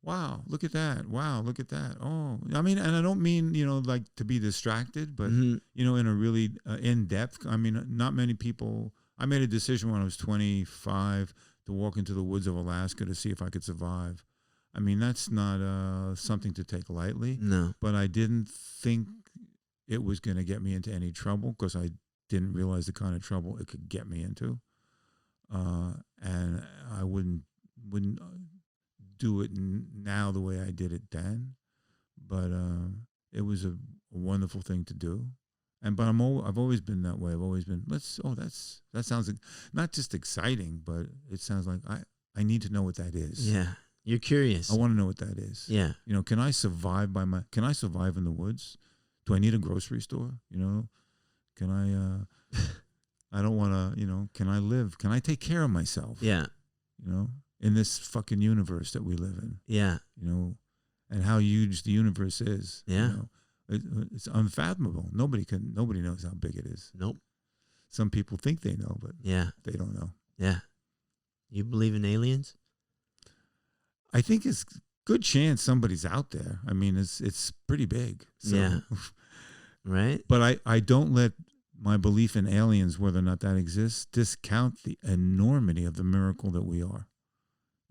Wow, look at that. Wow, look at that. Oh, I mean, and I don't mean, like to be distracted, but, Mhm. in a really in-depth, I mean, not many people, I made a decision when I was 25 to walk into the woods of Alaska to see if I could survive. I mean, that's not something to take lightly, No. but I didn't think it was going to get me into any trouble because I didn't realize the kind of trouble it could get me into. And I wouldn't do it now the way I did it then, but it was a wonderful thing to do. But I've always been that way. I've always been that sounds like not just exciting, but it sounds like I need to know what that is. Yeah, you're curious. I want to know what that is. Yeah. Can I survive can I survive in the woods? Do I need a grocery store? Can I don't want to, can I live? Can I take care of myself? Yeah. In this fucking universe that we live in. Yeah. And how huge the universe is. Yeah. It's unfathomable. Nobody knows how big it is. Nope. Some people think they know, but they don't know. Yeah. You believe in aliens? I think it's good chance somebody's out there. I mean, it's pretty big. So. Yeah. Right. But I don't let my belief in aliens, whether or not that exists, discount the enormity of the miracle that we are.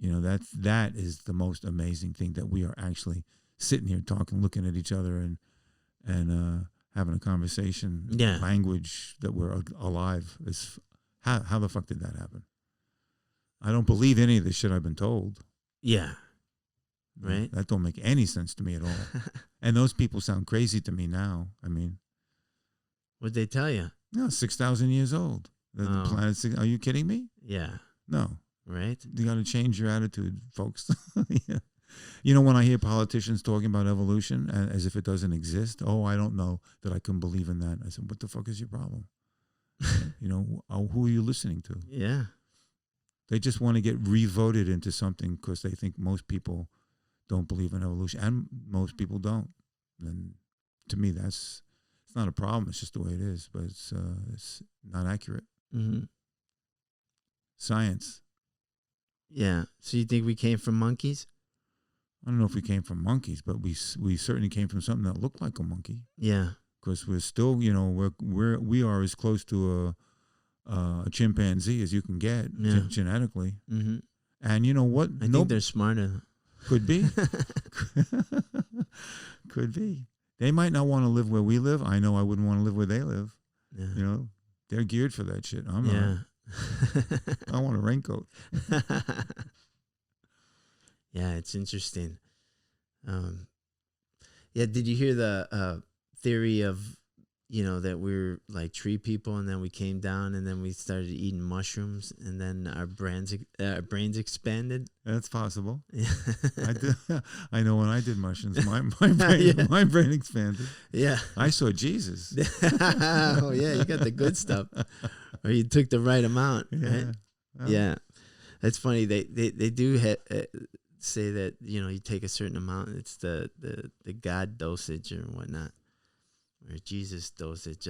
That is the most amazing thing, that we are actually sitting here talking, looking at each other, and having a conversation. Yeah. Language that we're alive. How the fuck did that happen? I don't believe any of the shit I've been told. Yeah. Right. That don't make any sense to me at all. And those people sound crazy to me now. I mean, what'd they tell you? No, 6,000 years old. The planet's. Are you kidding me? Yeah. No. Right. You got to change your attitude, folks. Yeah. When I hear politicians talking about evolution as if it doesn't exist, I don't know that I can believe in that. I said, what the fuck is your problem? Who are you listening to? Yeah. They just want to get re-voted into something because they think most people don't believe in evolution, and most people don't. And to me, it's not a problem. It's just the way it is, but it's not accurate. Mm-hmm. Science. Yeah. So you think we came from monkeys? I don't know if we came from monkeys, but we certainly came from something that looked like a monkey. Yeah. Because we're still, we are as close to a chimpanzee as you can get genetically. Mm-hmm. And you know what? I think they're smarter. Could be. Could be. They might not want to live where we live. I know I wouldn't want to live where they live. Yeah. They're geared for that shit. I'm not. I want a raincoat. Yeah, it's interesting. Did you hear the theory of, that we're like tree people, and then we came down, and then we started eating mushrooms, and then our brains expanded? That's possible. Yeah. I know when I did mushrooms, my brain expanded. Yeah. I saw Jesus. Oh yeah, you got the good stuff, or you took the right amount. Right? Yeah. That's funny. They do say that you take a certain amount. It's the God dosage or whatnot, or Jesus dosage.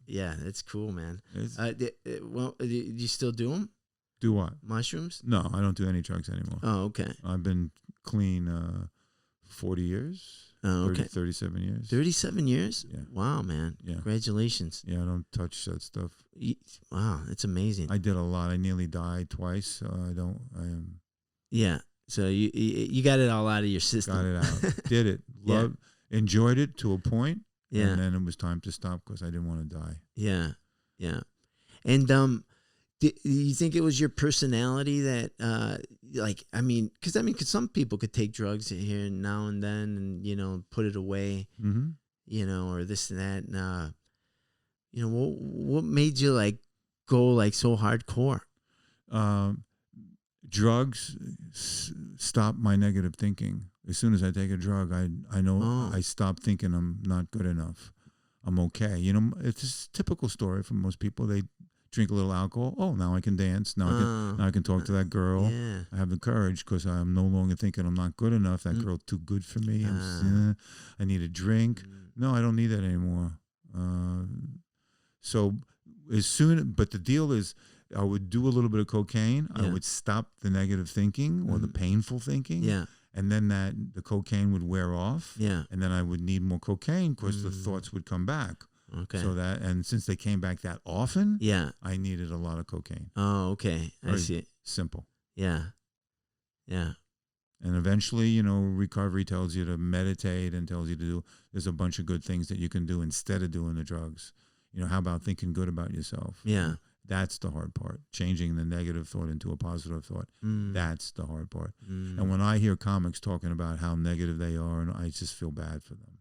Yeah, that's cool, man. Do you still do them? Do what? Mushrooms? No, I don't do any drugs anymore. Oh, okay. I've been clean 40 years. Oh, okay. 37 years. 37 years? Yeah. Wow, man. Yeah. Congratulations. Yeah, I don't touch that stuff. Wow, that's amazing. I did a lot. I nearly died twice. So I am. Yeah. So you got it all out of your system. Got it out. Did it. Loved, enjoyed it to a point. Yeah. And then it was time to stop because I didn't want to die. Yeah. Yeah. And do you think it was your personality that, because some people could take drugs here now and then and, put it away, or this and that. And, what made you go so hardcore? Drugs stop my negative thinking. As soon as I take a drug, I know I stop thinking I'm not good enough. I'm okay. It's a typical story for most people. They drink a little alcohol. Oh, now I can dance. Now I can talk to that girl. Yeah. I have the courage because I'm no longer thinking I'm not good enough. That girl's too good for me. I need a drink. No, I don't need that anymore. So but the deal is, I would do a little bit of cocaine. I would stop the negative thinking or the painful thinking. Yeah. And then the cocaine would wear off. Yeah. And then I would need more cocaine because the thoughts would come back. Okay. And since they came back that often, yeah, I needed a lot of cocaine. Oh, okay. I Very see. simple. Yeah. Yeah. And eventually, recovery tells you to meditate and tells you to do, there's a bunch of good things that you can do instead of doing the drugs. How about thinking good about yourself? Yeah. That's the hard part. Changing the negative thought into a positive thought. That's the hard part. And when I hear comics talking about how negative they are, and I just feel bad for them.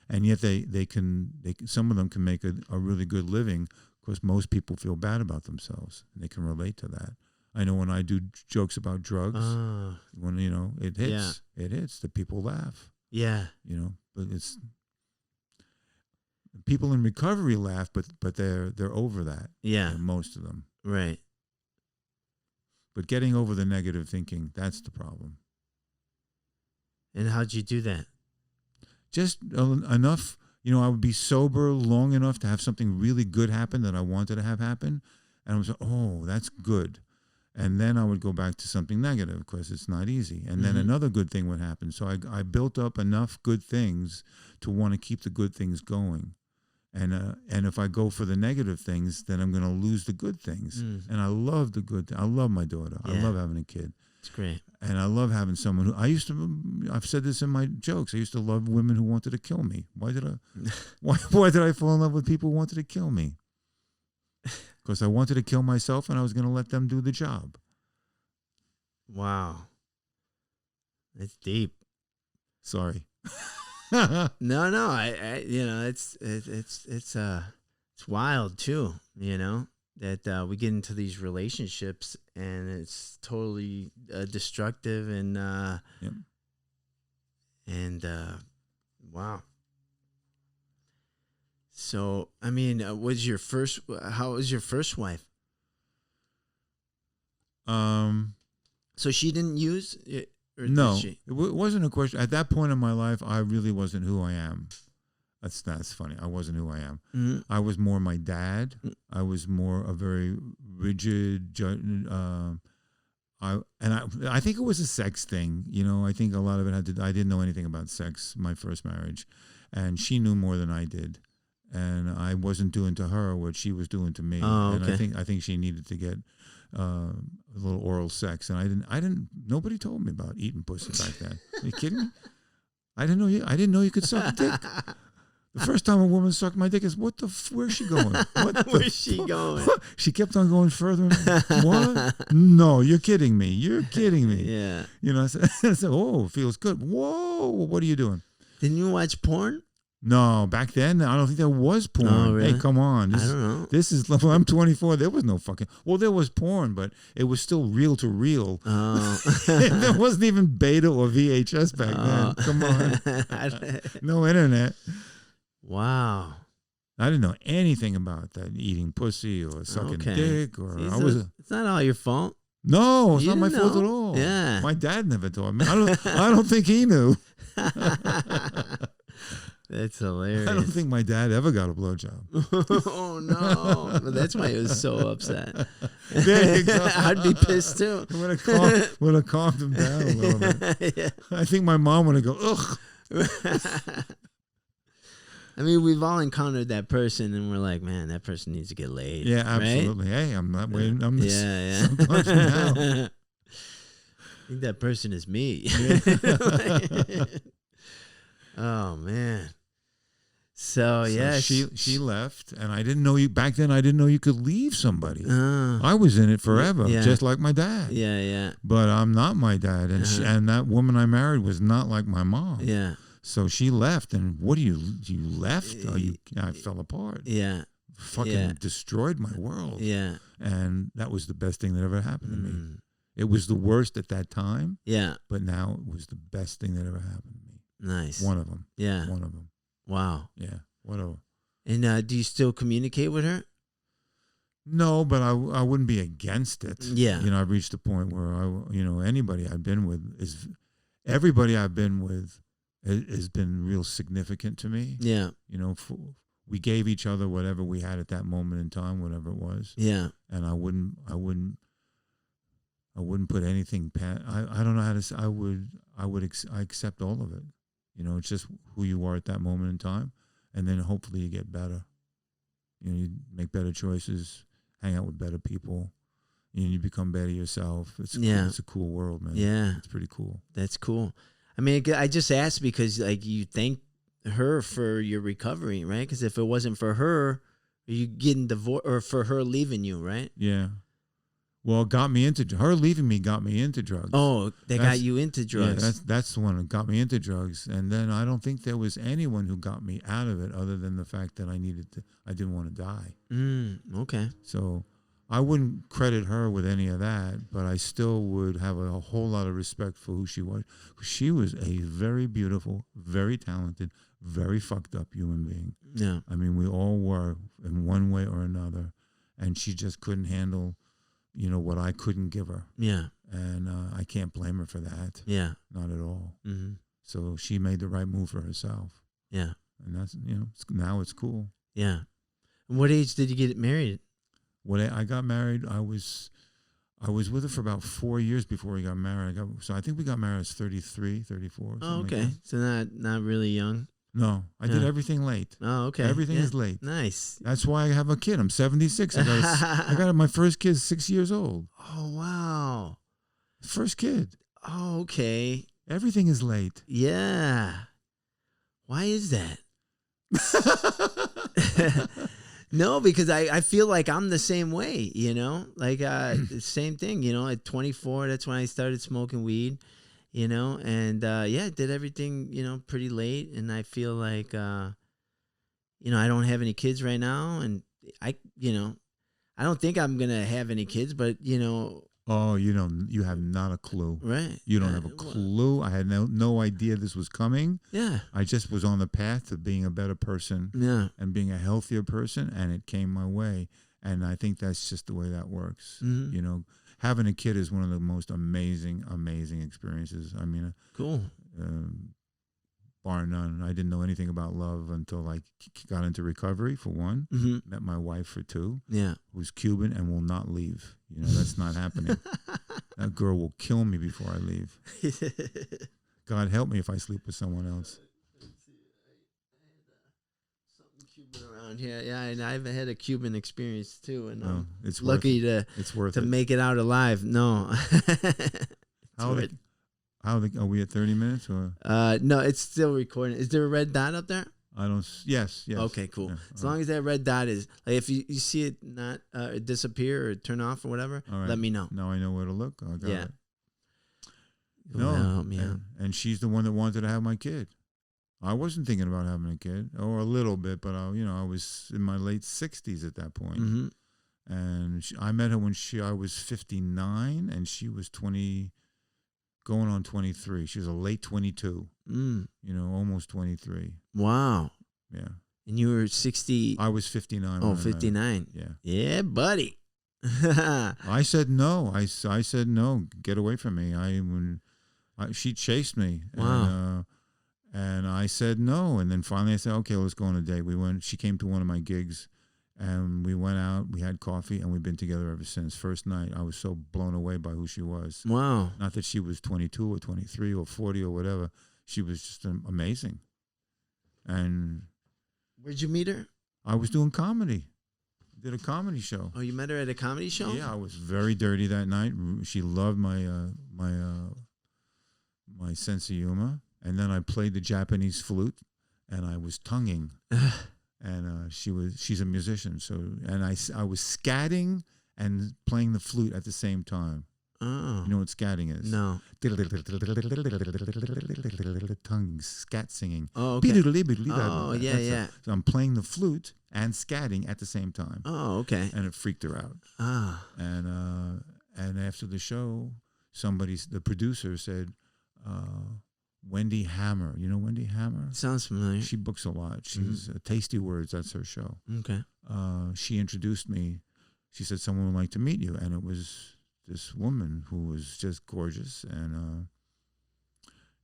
And yet they can some of them can make a really good living because most people feel bad about themselves and they can relate to that. I know when I do jokes about drugs, when it hits, it hits. The people laugh. Yeah. But it's people in recovery laugh, but they're over that. Yeah. Most of them. Right. But getting over the negative thinking, that's the problem. And how'd you do that? Just enough, I would be sober long enough to have something really good happen that I wanted to have happen. And I was like, oh, that's good. And then I would go back to something negative because it's not easy. And then another good thing would happen. So I built up enough good things to want to keep the good things going. And if I go for the negative things, then I'm going to lose the good things. And I love the good. I love my daughter. Yeah. I love having a kid. It's great. And I love having someone I've said this in my jokes. I used to love women who wanted to kill me. Why did I fall in love with people who wanted to kill me? Because I wanted to kill myself and I was going to let them do the job. Wow. It's deep. Sorry. No. I it's wild too, that we get into these relationships and it's totally destructive and wow. So, I mean, how was your first wife? So she didn't use it? Or No, did she? it wasn't a question. At that point in my life, I really wasn't who I am. That's funny. I wasn't who I am. Mm-hmm. I was more my dad. I was more a very rigid. I think it was a sex thing. I think a lot of it had to. I didn't know anything about sex. My first marriage, and she knew more than I did, and I wasn't doing to her what she was doing to me. Oh, okay. And I think she needed to get a little oral sex, and I didn't. Nobody told me about eating pussy back then. Are you kidding me? I didn't know you could suck a dick. The first time a woman sucked my dick is, where's she going? Where's she going? She kept on going further. What? No, you're kidding me. You're kidding me. Yeah. I said, oh, it feels good. Whoa, what are you doing? Didn't you watch porn? No, back then, I don't think there was porn. Oh, really? Hey, come on. I don't When know. I'm 24, there was no fucking... Well, there was porn, but it was still reel to reel. Oh. There wasn't even beta or VHS back then. Come on. No internet. Wow. I didn't know anything about that, eating pussy or sucking dick. Or See, it's not all your fault. No, it's You not my didn't fault know? at all. Yeah. My dad never taught me. I don't think he knew. That's hilarious. I don't think my dad ever got a blowjob. Oh no! Well, that's why he was so upset. There you go. I'd be pissed too. Would have calmed him down a little bit. Yeah. I think my mom would have go, ugh. I mean, we've all encountered that person, and we're like, man, that person needs to get laid. Yeah, right? absolutely. Hey, I'm not waiting. I'm Yeah. sometimes from now. I think that person is me. Oh man. So yes, she left, and I didn't know you back then. I didn't know you could leave somebody. Uh, I was in it forever, yeah. just like my dad. Yeah. But I'm not my dad, and and that woman I married was not like my mom. Yeah. So she left, and what you left? I fell apart. Yeah. Fucking destroyed my world. Yeah. And that was the best thing that ever happened to me. It was the worst at that time. Yeah. But now it was the best thing that ever happened to me. Nice. One of them. Yeah. One of them. Wow. Yeah. Whatever. And do you still communicate with her? No, but I wouldn't be against it. Yeah. You know, I've reached a point where anybody I've been with everybody I've been with has been real significant to me. Yeah. You know, we gave each other whatever we had at that moment in time, whatever it was. Yeah. And I wouldn't put anything past. I don't know how to say. I accept all of it. You know, it's just who you are at that moment in time, and then hopefully you get better. You know, you make better choices, hang out with better people, and you become better yourself. It's cool. It's a cool world, man. Yeah, it's pretty cool. That's cool. I mean, I just asked because like you thank her for your recovery, right? Because if it wasn't for her, you getting divorced, or for her leaving you, right? Yeah. Well, her leaving me got me into drugs. Oh, got you into drugs. Yeah, that's the one that got me into drugs. And then I don't think there was anyone who got me out of it other than the fact that I didn't want to die. Okay. So I wouldn't credit her with any of that, but I still would have a whole lot of respect for who she was. She was a very beautiful, very talented, very fucked up human being. Yeah. I mean, we all were in one way or another, and she just couldn't handle, you know, what I couldn't give her. Yeah. And I can't blame her for that. Yeah. Not at all. Mm-hmm. So she made the right move for herself. Yeah. And that's, you know, now it's cool. Yeah. And what age did you get married? When I got married, I was with her for about 4 years before we got married. So I think we got married as 33, 34. Oh, okay. Like so not really young. No, I did everything late. Oh, okay. Everything is late. Nice. That's why I have a kid. I'm 76. I got my first kid 6 years old. Oh, wow. First kid. Oh, okay. Everything is late. Yeah. Why is that? No, because I feel like I'm the same way, you know, like the same thing, you know, at 24, that's when I started smoking weed, you know, and yeah, did everything, you know, pretty late. And I feel like, you know, I don't have any kids right now, and you know, I don't think I'm going to have any kids, but, you know. Oh, you have not a clue. Right. You don't have a clue. I had no idea this was coming. Yeah. I just was on the path to being a better person. Yeah. And being a healthier person, and it came my way. And I think that's just the way that works. Mm-hmm. You know, having a kid is one of the most amazing experiences. I mean, cool. Bar none. I didn't know anything about love until I got into recovery, for one. Mm-hmm. Met my wife, for two. Yeah. Who's Cuban and will not leave. You know, that's not happening. That girl will kill me before I leave. God help me if I sleep with someone else. Something Cuban around here. Yeah, and I've had a Cuban experience too, and I'm it's lucky to make it out alive. No. Are we at 30 minutes or? No, it's still recording. Is there a red dot up there? I don't. Yes. Okay, cool. Yeah, as long as that red dot is, like, if you see it not disappear or turn off or whatever, let me know. Now I know where to look. I got it. No, help me out. And she's the one that wanted to have my kid. I wasn't thinking about having a kid, or a little bit, but I was in my late 60s at that point. Mm-hmm. And I met her when I was 59, and she was 20. Going on 23. She was a late 22. You know, almost 23. Wow. Yeah. And you were 60. I was 59. Oh, 59. Yeah. Yeah, buddy. I said no. I said no. Get away from me. She chased me. Wow. And I said no. And then finally I said, okay, let's go on a date. She came to one of my gigs. And we went out, we had coffee, and we've been together ever since. First night, I was so blown away by who she was. Wow. Not that she was 22 or 23 or 40 or whatever. She was just amazing. And where'd you meet her? I was doing comedy. Did a comedy show. Oh, you met her at a comedy show? Yeah, I was very dirty that night. She loved my sense of humor. And then I played the Japanese flute, and I was tonguing. And she's a musician, and I was scatting and playing the flute at the same time. Oh. You know what scatting is? No. Tongue, scat singing. Oh, okay. Oh, yeah. So I'm playing the flute and scatting at the same time. Oh, okay. And it freaked her out. Ah. And after the show, the producer said, Wendy Hammer. You know Wendy Hammer? Sounds familiar. She books a lot. She's Tasty Words. That's her show. Okay. She introduced me. she said someone would like to meet you, and it was this woman who was just gorgeous, and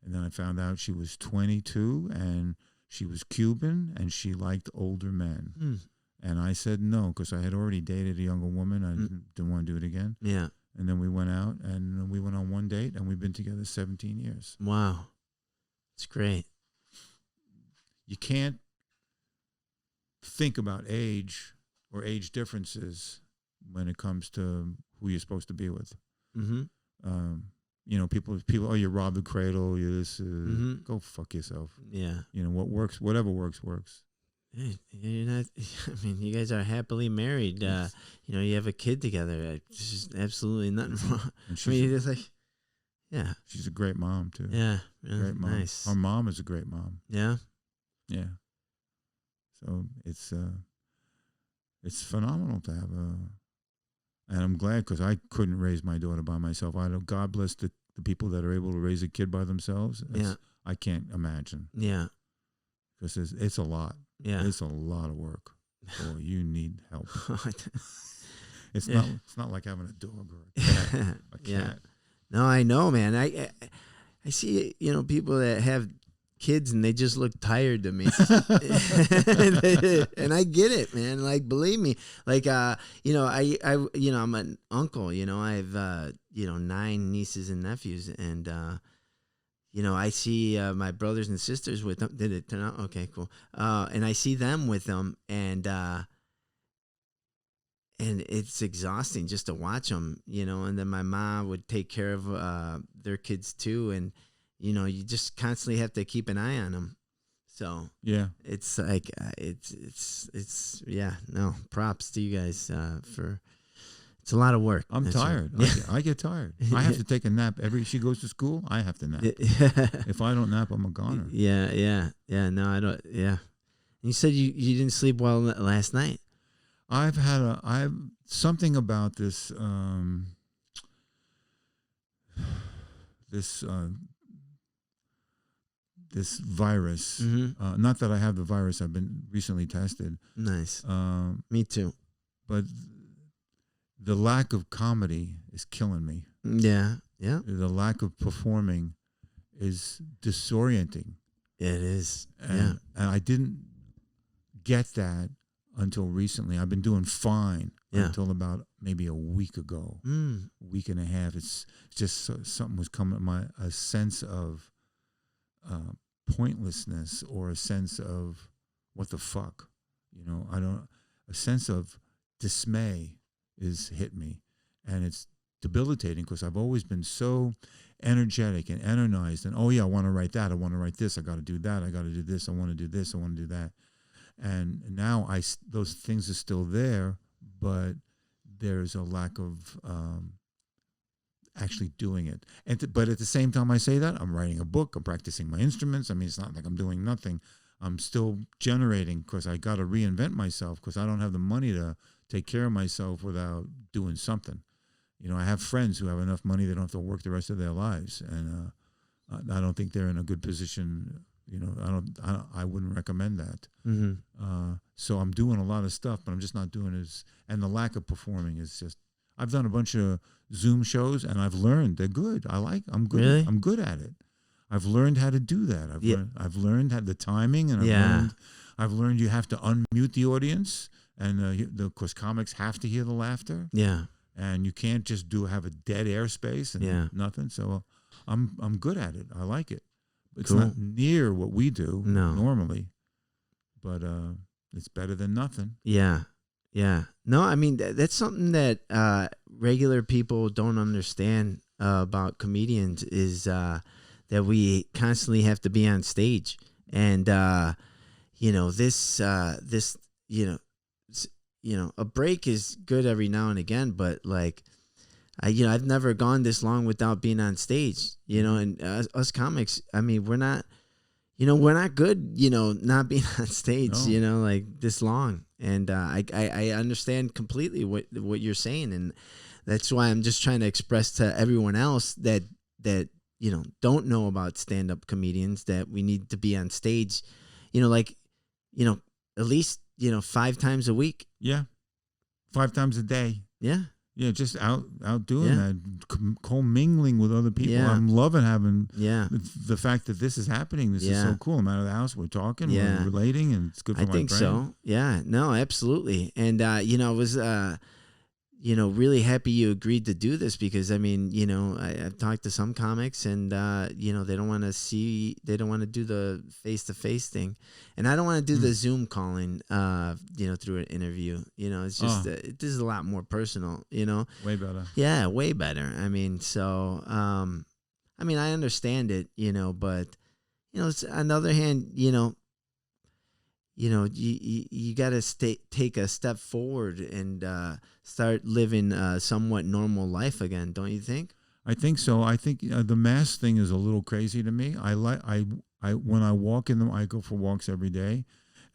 then I found out she was 22 and she was Cuban and she liked older men. Mm. And I said no, because I had already dated a younger woman. I didn't want to do it again. Yeah. And then we went out and we went on one date and we've been together 17 years. Wow. It's great. You can't think about age or age differences when it comes to who you're supposed to be with. Mm-hmm. You know, people, oh, you robbed the cradle, you this, go fuck yourself. Yeah. You know, what works, whatever works. Hey, you're not, I mean, you guys are happily married. Yes. You know, you have a kid together. There's just absolutely nothing wrong. And I mean, it's like, yeah. she's a great mom, too. Yeah. Great mom. Nice. Our mom is a great mom. Yeah. Yeah. So it's phenomenal to have and I'm glad, because I couldn't raise my daughter by myself. I know, God bless the people that are able to raise a kid by themselves. Yeah. I can't imagine. Yeah. Because it's a lot. Yeah. It's a lot of work. Boy, you need help. It's Yeah. not like having a dog or a cat. Yeah. No, I know, man. I see, you know, people that have kids and they just look tired to me. And I get it, man. Like, believe me, like, you know, I'm an uncle, you know, I have, 9 nieces and nephews, and, you know, I see my brothers and sisters with them. Did it turn out? Okay, cool. And I see them with them, and it's exhausting just to watch them, you know. And then my mom would take care of their kids too, and you know, you just constantly have to keep an eye on them. So yeah, it's like it's yeah. No, props to you guys for. It's a lot of work. I'm tired. I get tired. I have to take a nap she goes to school. I have to nap. If I don't nap, I'm a goner. Yeah. No, I don't. Yeah. You said you didn't sleep well last night. I've something about this this virus. Mm-hmm. Not that I have the virus. I've been recently tested. Nice. Me too. But the lack of comedy is killing me. Yeah. The lack of performing is disorienting. It is. And I didn't get that until recently. I've been doing fine until about maybe a week ago, week and a half. It's just something was coming. A sense of pointlessness, or a sense of what the fuck, you know. A sense of dismay is hit me, and it's debilitating, because I've always been so energetic and energized, and I want to write that, I want to write this, I got to do that, I got to do this, I want to do this, I want to do that. And now those things are still there, but there's a lack of actually doing it. But at the same time I say that, I'm writing a book, I'm practicing my instruments. I mean, it's not like I'm doing nothing. I'm still generating, because I got to reinvent myself, because I don't have the money to take care of myself without doing something. You know, I have friends who have enough money, they don't have to work the rest of their lives. And I don't think they're in a good position. You know, I wouldn't recommend that. Mm-hmm. So I'm doing a lot of stuff, but I'm just not doing and the lack of performing is just, I've done a bunch of Zoom shows and I've learned they're good. I'm good. Really? I'm good at it. I've learned how to do that. I've learned how the timing, and I've learned you have to unmute the audience, and of course comics have to hear the laughter. Yeah. And you can't just have a dead airspace and nothing. So I'm good at it. I like it. It's not near what we do normally, but it's better than nothing. Yeah. No, I mean, that's something that regular people don't understand about comedians, is that we constantly have to be on stage. And, this, a break is good every now and again, but like, I've never gone this long without being on stage, and us comics, I mean, we're not good, not being on stage, like this long. And I understand completely what you're saying. And that's why I'm just trying to express to everyone else that don't know about stand-up comedians, that we need to be on stage, at least, 5 times a week. Yeah. 5 times a day. Yeah. Yeah, just out doing Yeah. that, commingling with other people. Yeah. I'm loving having Yeah. the fact that this is happening. This is Yeah. so cool. I'm out of the house. We're talking. Yeah. We're relating, and it's good for I my think brain. so. Yeah. No, absolutely. And, I was, really happy you agreed to do this because, I've talked to some comics and, they don't want to do the face-to-face thing. And I don't want to do the Zoom calling, through an interview. It's just, this is a lot more personal, Way better. Yeah, way better. I understand it, but, it's on the other hand, you got to take a step forward and start living a somewhat normal life again, don't you think? I think so. I think the mask thing is a little crazy to me. When I walk in them, I go for walks every day,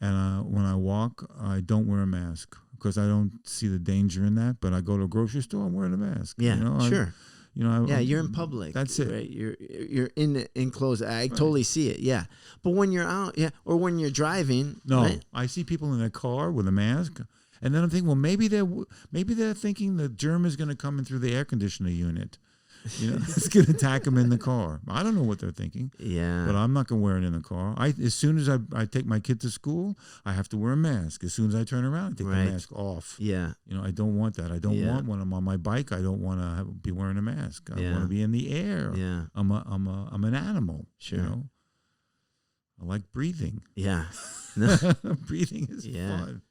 and when I walk, I don't wear a mask because I don't see the danger in that. But I go to a grocery store, I'm wearing a mask. Yeah, sure. You're in public. That's it. Right? You're in clothes. I totally see it. Yeah, but when you're out, or when you're driving, no, right? I see people in their car with a mask, and then I'm thinking, well, maybe they're thinking the germ is going to come in through the air conditioner unit. It's going to attack them in the car. I don't know what they're thinking. Yeah. But I'm not going to wear it in the car. As soon as I take my kid to school, I have to wear a mask. As soon as I turn around, I take the mask off. Yeah. I don't want that. I don't want when I'm on my bike. I don't want to be wearing a mask. I want to be in the air. Yeah. I'm an animal. Sure. I like breathing. Yeah. Breathing is fun.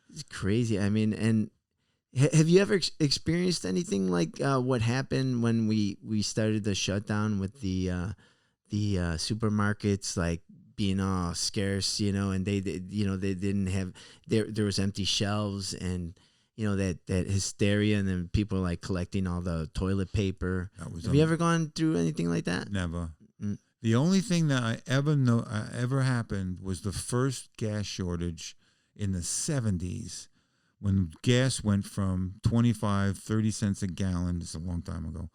It's crazy. And have you ever experienced anything like what happened when we started the shutdown with the supermarkets like being all scarce, and they didn't have there was empty shelves and that hysteria, and then people like collecting all the toilet paper. Have you ever gone through anything like that? Never. The only thing that I ever happened was the first gas shortage in the 70s. When gas went from 25-30 cents a gallon, this is a long time ago,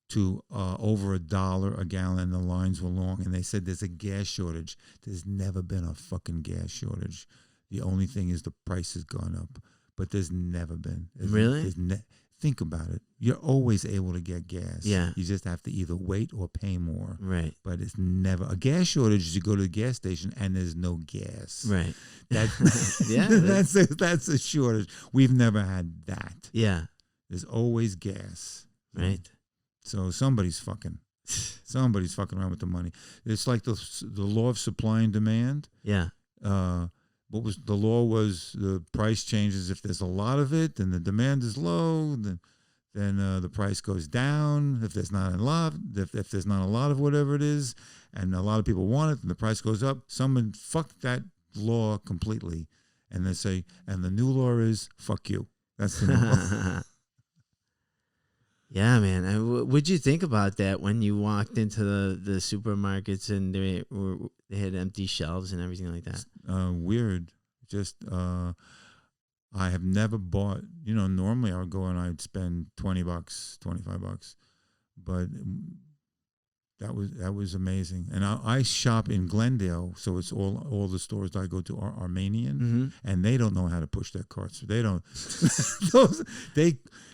to over $1 a gallon. The lines were long, and they said there's a gas shortage. There's never been a fucking gas shortage. The only thing is the price has gone up, but there's never been. Really? Think about it. You're always able to get gas. Yeah. You just have to either wait or pay more. Right. But it's never a gas shortage. Is you go to the gas station and there's no gas. Right. Yeah. That's a shortage. We've never had that. Yeah. There's always gas. Right. So somebody's fucking around with the money. It's like the law of supply and demand. Yeah. What was the law was the price changes if there's a lot of it and the demand is low, then the price goes down. If there's not a lot, if there's not a lot of whatever it is, and a lot of people want it, and the price goes up, someone fucked that law completely, and they say, and the new law is fuck you. That's the new law. Yeah, man. What'd you think about that when you walked into the supermarkets and they had empty shelves and everything like that? Weird. Just I have never bought. Normally I would go and I'd spend $20, $25, but that was amazing. And I shop in Glendale, so it's all the stores that I go to are Armenian, and they don't know how to push their carts. They don't.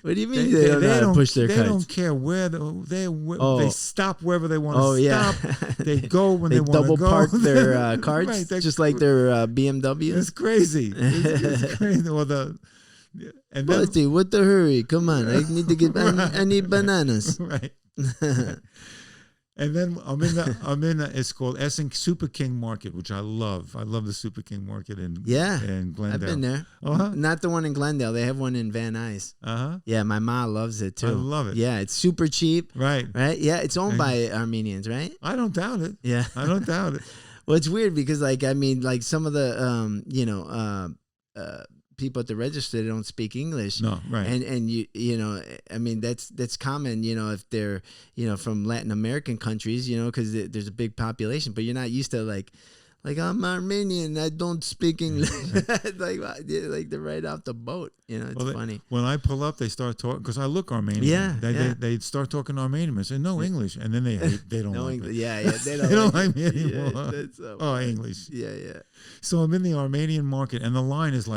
What do you mean they don't know how to push their carts? They don't care where they stop wherever they want to stop. They go when they want to go. Double park their carts, right, just like their BMWs. It's crazy. It's crazy. Well, Buddy, what the hurry? Come on, I need to get. I need bananas. Right. And then I'm in it's called Essen Super King Market, which I love. I love the Super King Market in Glendale. I've been there. Not the one in Glendale. They have one in Van Nuys. Yeah, my mom loves it too. I love it. Yeah, it's super cheap. Right. Yeah, it's owned by Armenians, right? I don't doubt it. Yeah. I don't doubt it. Well, it's weird because some of the people at the register, they don't speak English. No, right. And that's common, if they're, from Latin American countries, because there's a big population, but you're not used to like I'm Armenian, I don't speak English. like they're right off the boat, it's funny. When I pull up, they start talking, because I look Armenian. Yeah. They start talking Armenian. I say, no English. And then they don't like English. it. Yeah, they don't like me anymore. Yeah, English. Yeah. So I'm in the Armenian market, and the line is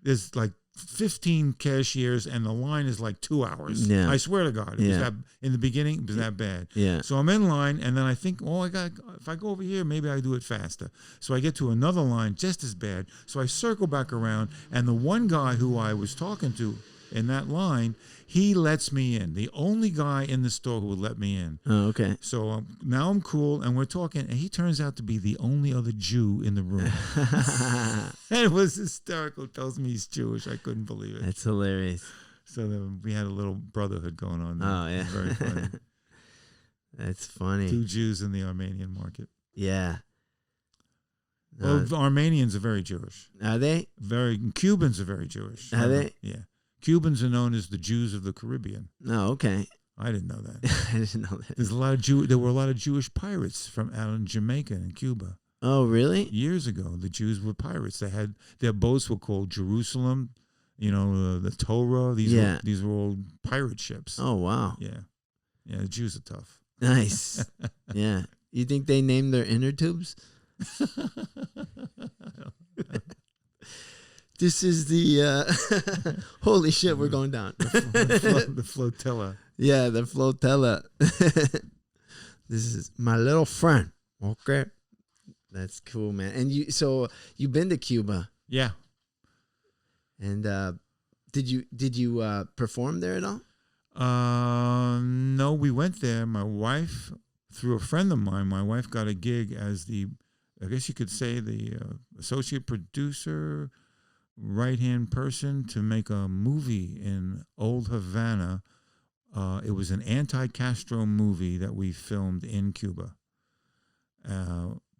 there's like 15 cashiers, and the line is like 2 hours. Yeah. I swear to God. It was that, in the beginning, it was that bad. Yeah. So I'm in line, and then I think, if I go over here, maybe I do it faster. So I get to another line just as bad. So I circle back around, and the one guy who I was talking to in that line, he lets me in. The only guy in the store who would let me in. Oh, okay. So now I'm cool, and we're talking, and he turns out to be the only other Jew in the room. And it was hysterical. Tells me he's Jewish. I couldn't believe it. That's hilarious. So then we had a little brotherhood going on there. Oh, yeah. Very funny. That's funny. 2 Jews in the Armenian market. Yeah. Well, the Armenians are very Jewish. Are they? Cubans are very Jewish. Are they? Yeah. Cubans are known as the Jews of the Caribbean. Oh, okay. I didn't know that. I didn't know that. There were a lot of Jewish pirates from out in Jamaica and Cuba. Oh, really? Years ago, the Jews were pirates. Their boats were called Jerusalem, the Torah. These were all pirate ships. Oh, wow. Yeah. Yeah, the Jews are tough. Nice. Yeah. You think they named their inner tubes? This is the holy shit, we're going down. The flotilla. Yeah, the flotilla. This is my little friend. Okay. That's cool, man. And you've been to Cuba. Yeah. And did you perform there at all? No, we went there. My wife, through a friend of mine, my wife got a gig as I guess you could say the associate producer, right-hand person to make a movie in Old Havana. It was an anti-Castro movie that we filmed in Cuba.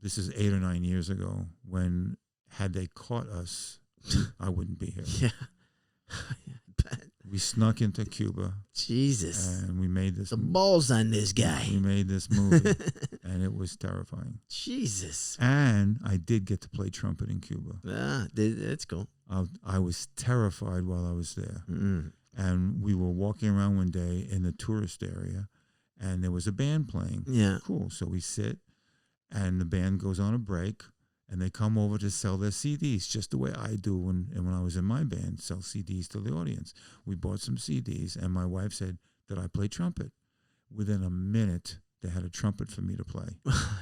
This is 8 or 9 years ago, when had they caught us, I wouldn't be here. Yeah. I bet. We snuck into Cuba. Jesus. And we made this. The balls on this guy. We made this movie, and it was terrifying. Jesus. And I did get to play trumpet in Cuba. Yeah, that's cool. I was terrified while I was there. Mm. And we were walking around one day in the tourist area, and there was a band playing. Yeah. Cool. So we sit, and the band goes on a break, and they come over to sell their CDs, just the way I do when I was in my band, sell CDs to the audience. We bought some CDs, and my wife said, "Did I play trumpet?" Within a minute, they had a trumpet for me to play.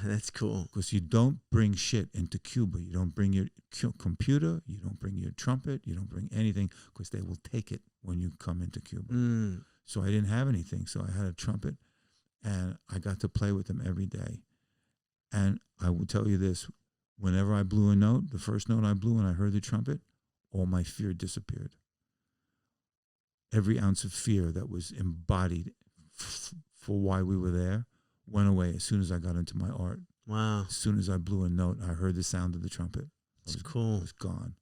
That's cool. Because you don't bring shit into Cuba. You don't bring your computer. You don't bring your trumpet. You don't bring anything, because they will take it when you come into Cuba. Mm. So I didn't have anything. So I had a trumpet, and I got to play with them every day. And I will tell you this. Whenever I blew a note, the first note I blew and I heard the trumpet, all my fear disappeared. Every ounce of fear that was embodied for why we were there went away as soon as I got into my art. Wow. As soon as I blew a note, I heard the sound of the trumpet. That's cool. It was gone.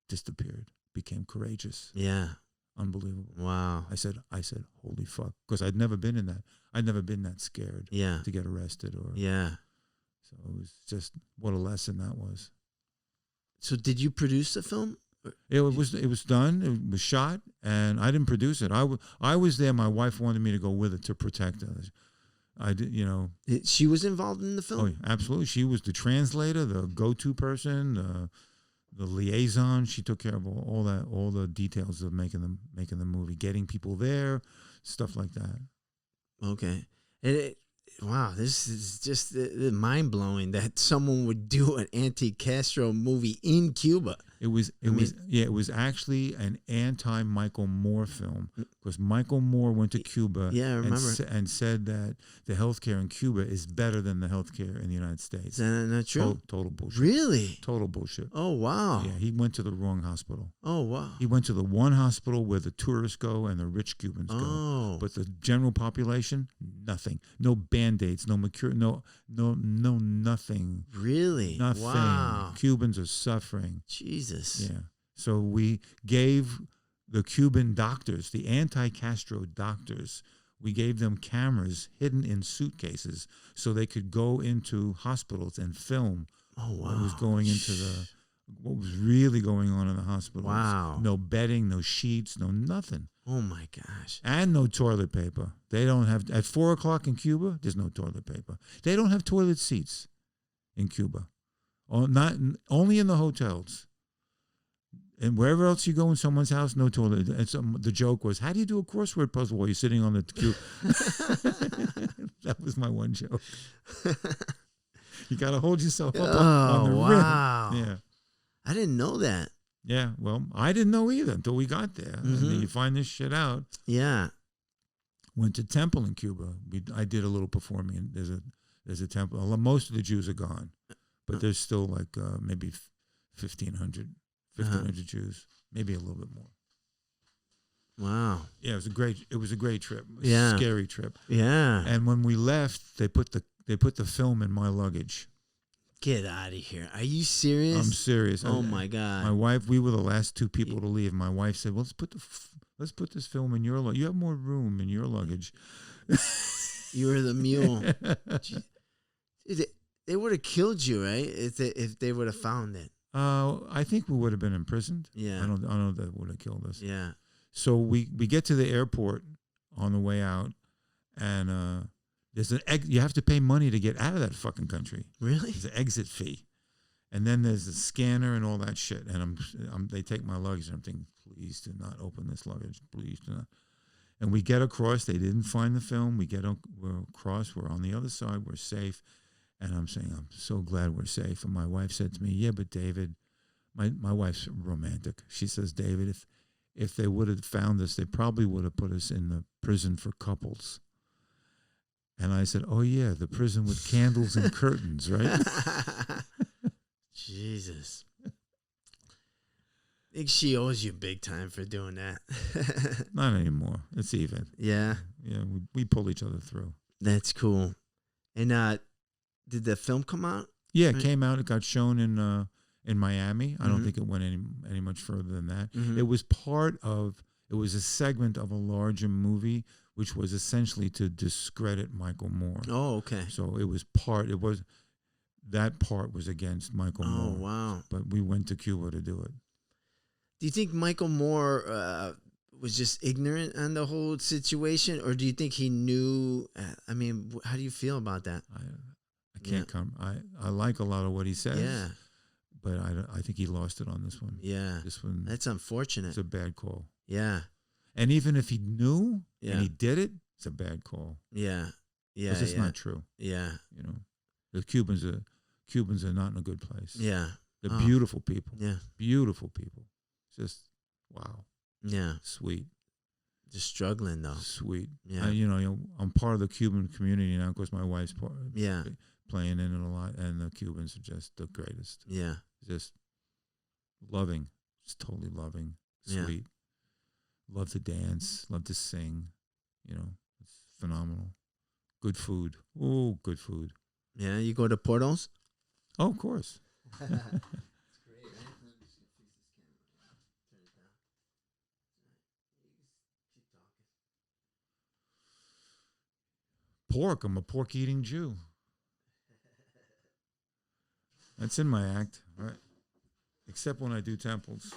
Disappeared. Became courageous. Yeah. Unbelievable. Wow. I said, holy fuck. Because I'd never been in that. I'd never been that scared Yeah. to get arrested or. Yeah. So it was just, what a lesson that was. So did you produce the film? It was done. It was shot, and I didn't produce it. I was there. My wife wanted me to go with it to protect her. I did, She was involved in the film? Oh, yeah, absolutely. She was the translator, the go-to person, the liaison. She took care of all the details of making the movie, getting people there, stuff like that. Okay. Wow, this is just mind-blowing that someone would do an anti-Castro movie in Cuba. It was actually an anti-Michael Moore film, because Michael Moore went to Cuba and said that the healthcare in Cuba is better than the healthcare in the United States. Is that not true? Total bullshit. Really? Total bullshit. Oh, wow. Yeah, he went to the wrong hospital. Oh, wow. He went to the one hospital where the tourists go and the rich Cubans go. Oh. But the general population, nothing. No Band-Aids, no Mercure, no nothing. Really? Nothing. Wow. Cubans are suffering. Jesus. Yeah. So we gave the Cuban doctors, the anti-Castro doctors, we gave them cameras hidden in suitcases so they could go into hospitals and film what was going into what was really going on in the hospitals. Wow. No bedding, no sheets, no nothing. Oh, my gosh. And no toilet paper. They don't have, at 4 o'clock in Cuba, there's no toilet paper. They don't have toilet seats in Cuba. Only in the hotels. And wherever else you go in someone's house, no toilet. And the joke was, how do you do a crossword puzzle while you're sitting on the queue? That was my one joke. You got to hold yourself up on the wow. rim. Yeah. I didn't know that. Yeah. Well, I didn't know either until we got there. And then you find this shit out. Yeah. Went to temple in Cuba. I did a little performing. There's a temple. Most of the Jews are gone, but there's still like maybe 1,500 Jews, maybe a little bit more. Wow. Yeah, it was a great trip. It was Yeah. a scary trip. Yeah. And when we left, they put the film in my luggage. Get out of here. Are you serious? I'm serious. Oh my God. My wife, we were the last two people to leave. My wife said, "Well, let's put this film in your luggage. You have more room in your luggage." You were the mule. They would have killed you, right? If they would have found it. I think we would have been imprisoned. Yeah. I don't know that would have killed us. Yeah. So we get to the airport on the way out, and there's you have to pay money to get out of that fucking country. Really? There's an exit fee, and then there's the scanner and all that shit. And they take my luggage, and I'm thinking, please do not open this luggage, please do not. And we get across. They didn't find the film. We're across. We're on the other side. We're safe. And I'm saying, I'm so glad we're safe. And my wife said to me, yeah, but David, my wife's romantic. She says, David, if they would have found us, they probably would have put us in the prison for couples. And I said, oh, yeah, the prison with candles and curtains, right? Jesus. I think she owes you big time for doing that. Not anymore. It's even. Yeah. Yeah, we pull each other through. That's cool. And did the film come out? Yeah, it came out. It got shown in Miami. I don't Mhm. think it went any much further than that. Mhm. It was a segment of a larger movie, which was essentially to discredit Michael Moore. Oh, okay. So that part was against Michael Oh, Moore. wow. But we went to Cuba to do it. Do you think Michael Moore was just ignorant on the whole situation, or do you think he knew? I mean, how do you feel about that? I can't come. I like a lot of what he says. Yeah. But I think he lost it on this one. Yeah. This one. That's unfortunate. It's a bad call. Yeah. And even if he knew Yeah. and he did it, it's a bad call. Yeah. Yeah. Because it's yeah. not true. Yeah. You know, the Cubans are not in a good place. Yeah. They're beautiful people. Yeah. Beautiful people. Just wow. Yeah. Sweet. Just struggling though. Sweet. Yeah. I'm part of the Cuban community now because my wife's Yeah. playing in it a lot, and the Cubans are just the greatest. Yeah. Just loving. Just totally loving. Yeah. Sweet. Love to dance. Love to sing. You know, it's phenomenal. Good food. Oh, good food. Yeah. You go to Portos? Oh, of course. That's great, right? I'm just gonna fix this camera. Turn it down. Keep talking. Pork. I'm a pork-eating Jew. That's in my act, right? Except when I do temples.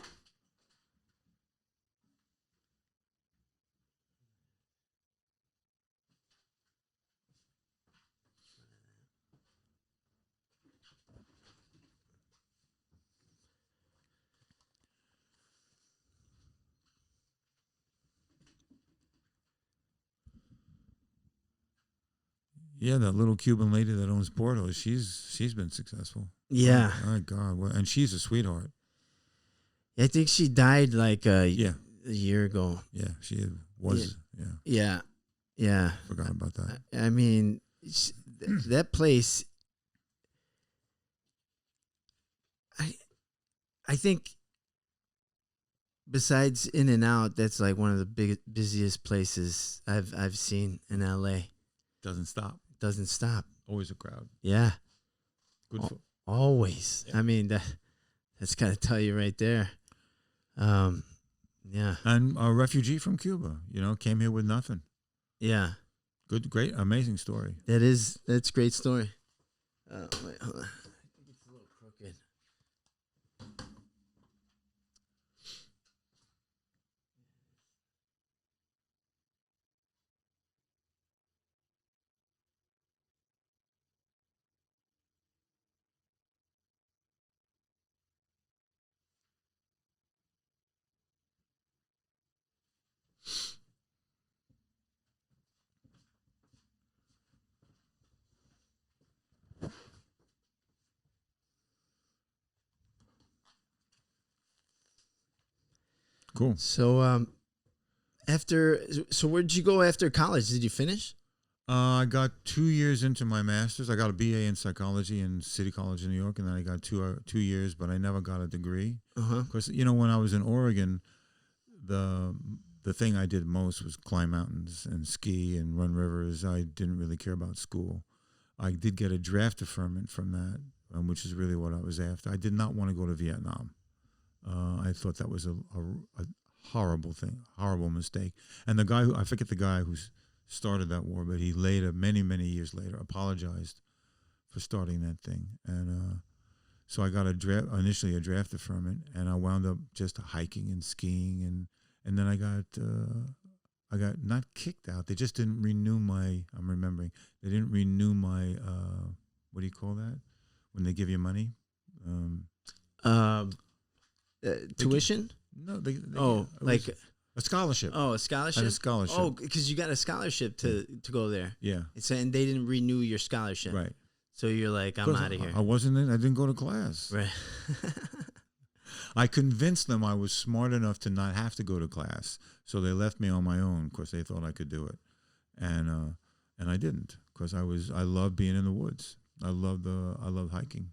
Yeah, that little Cuban lady that owns Porto, she's been successful. Yeah. Oh, my God. Well, and she's a sweetheart. I think she died like a Yeah. year ago. Yeah, she was. Yeah. Yeah. Yeah. Forgot about that. I mean, that place, I think besides In and Out, that's like one of the busiest places I've seen in LA. Doesn't stop. Doesn't stop. Always a crowd. Yeah. Good food. Always. Yeah. I mean, that's got to tell you right there. Yeah. And a refugee from Cuba, came here with nothing. Yeah. Good, great, amazing story. That's a great story. Wait, hold on. I think it's a little crooked. Cool. So so where did you go after college? Did you finish? I got 2 years into my master's. I got a BA in psychology in City College in New York, and then I got 2 years, but I never got a degree. Because when I was in Oregon, the thing I did most was climb mountains and ski and run rivers. I didn't really care about school. I did get a draft deferment from that, which is really what I was after. I did not want to go to Vietnam. I thought that was a horrible thing, horrible mistake. And the guy I forget the guy who's started that war, but he later, many years later, apologized for starting that thing. And so I got initially a draft deferment, and I wound up just hiking and skiing, and then I got not kicked out. They just didn't renew my. I'm remembering they didn't renew my. What do you call that when they give you money? Tuition? No, they like. A scholarship. Oh, a scholarship? I had a scholarship. Oh, because you got a scholarship to go there. Yeah. And they didn't renew your scholarship. Right. So you're like, I'm out of here. I didn't go to class. Right. I convinced them I was smart enough to not have to go to class. So they left me on my own because they thought I could do it. And I didn't, because I loved being in the woods. I loved hiking.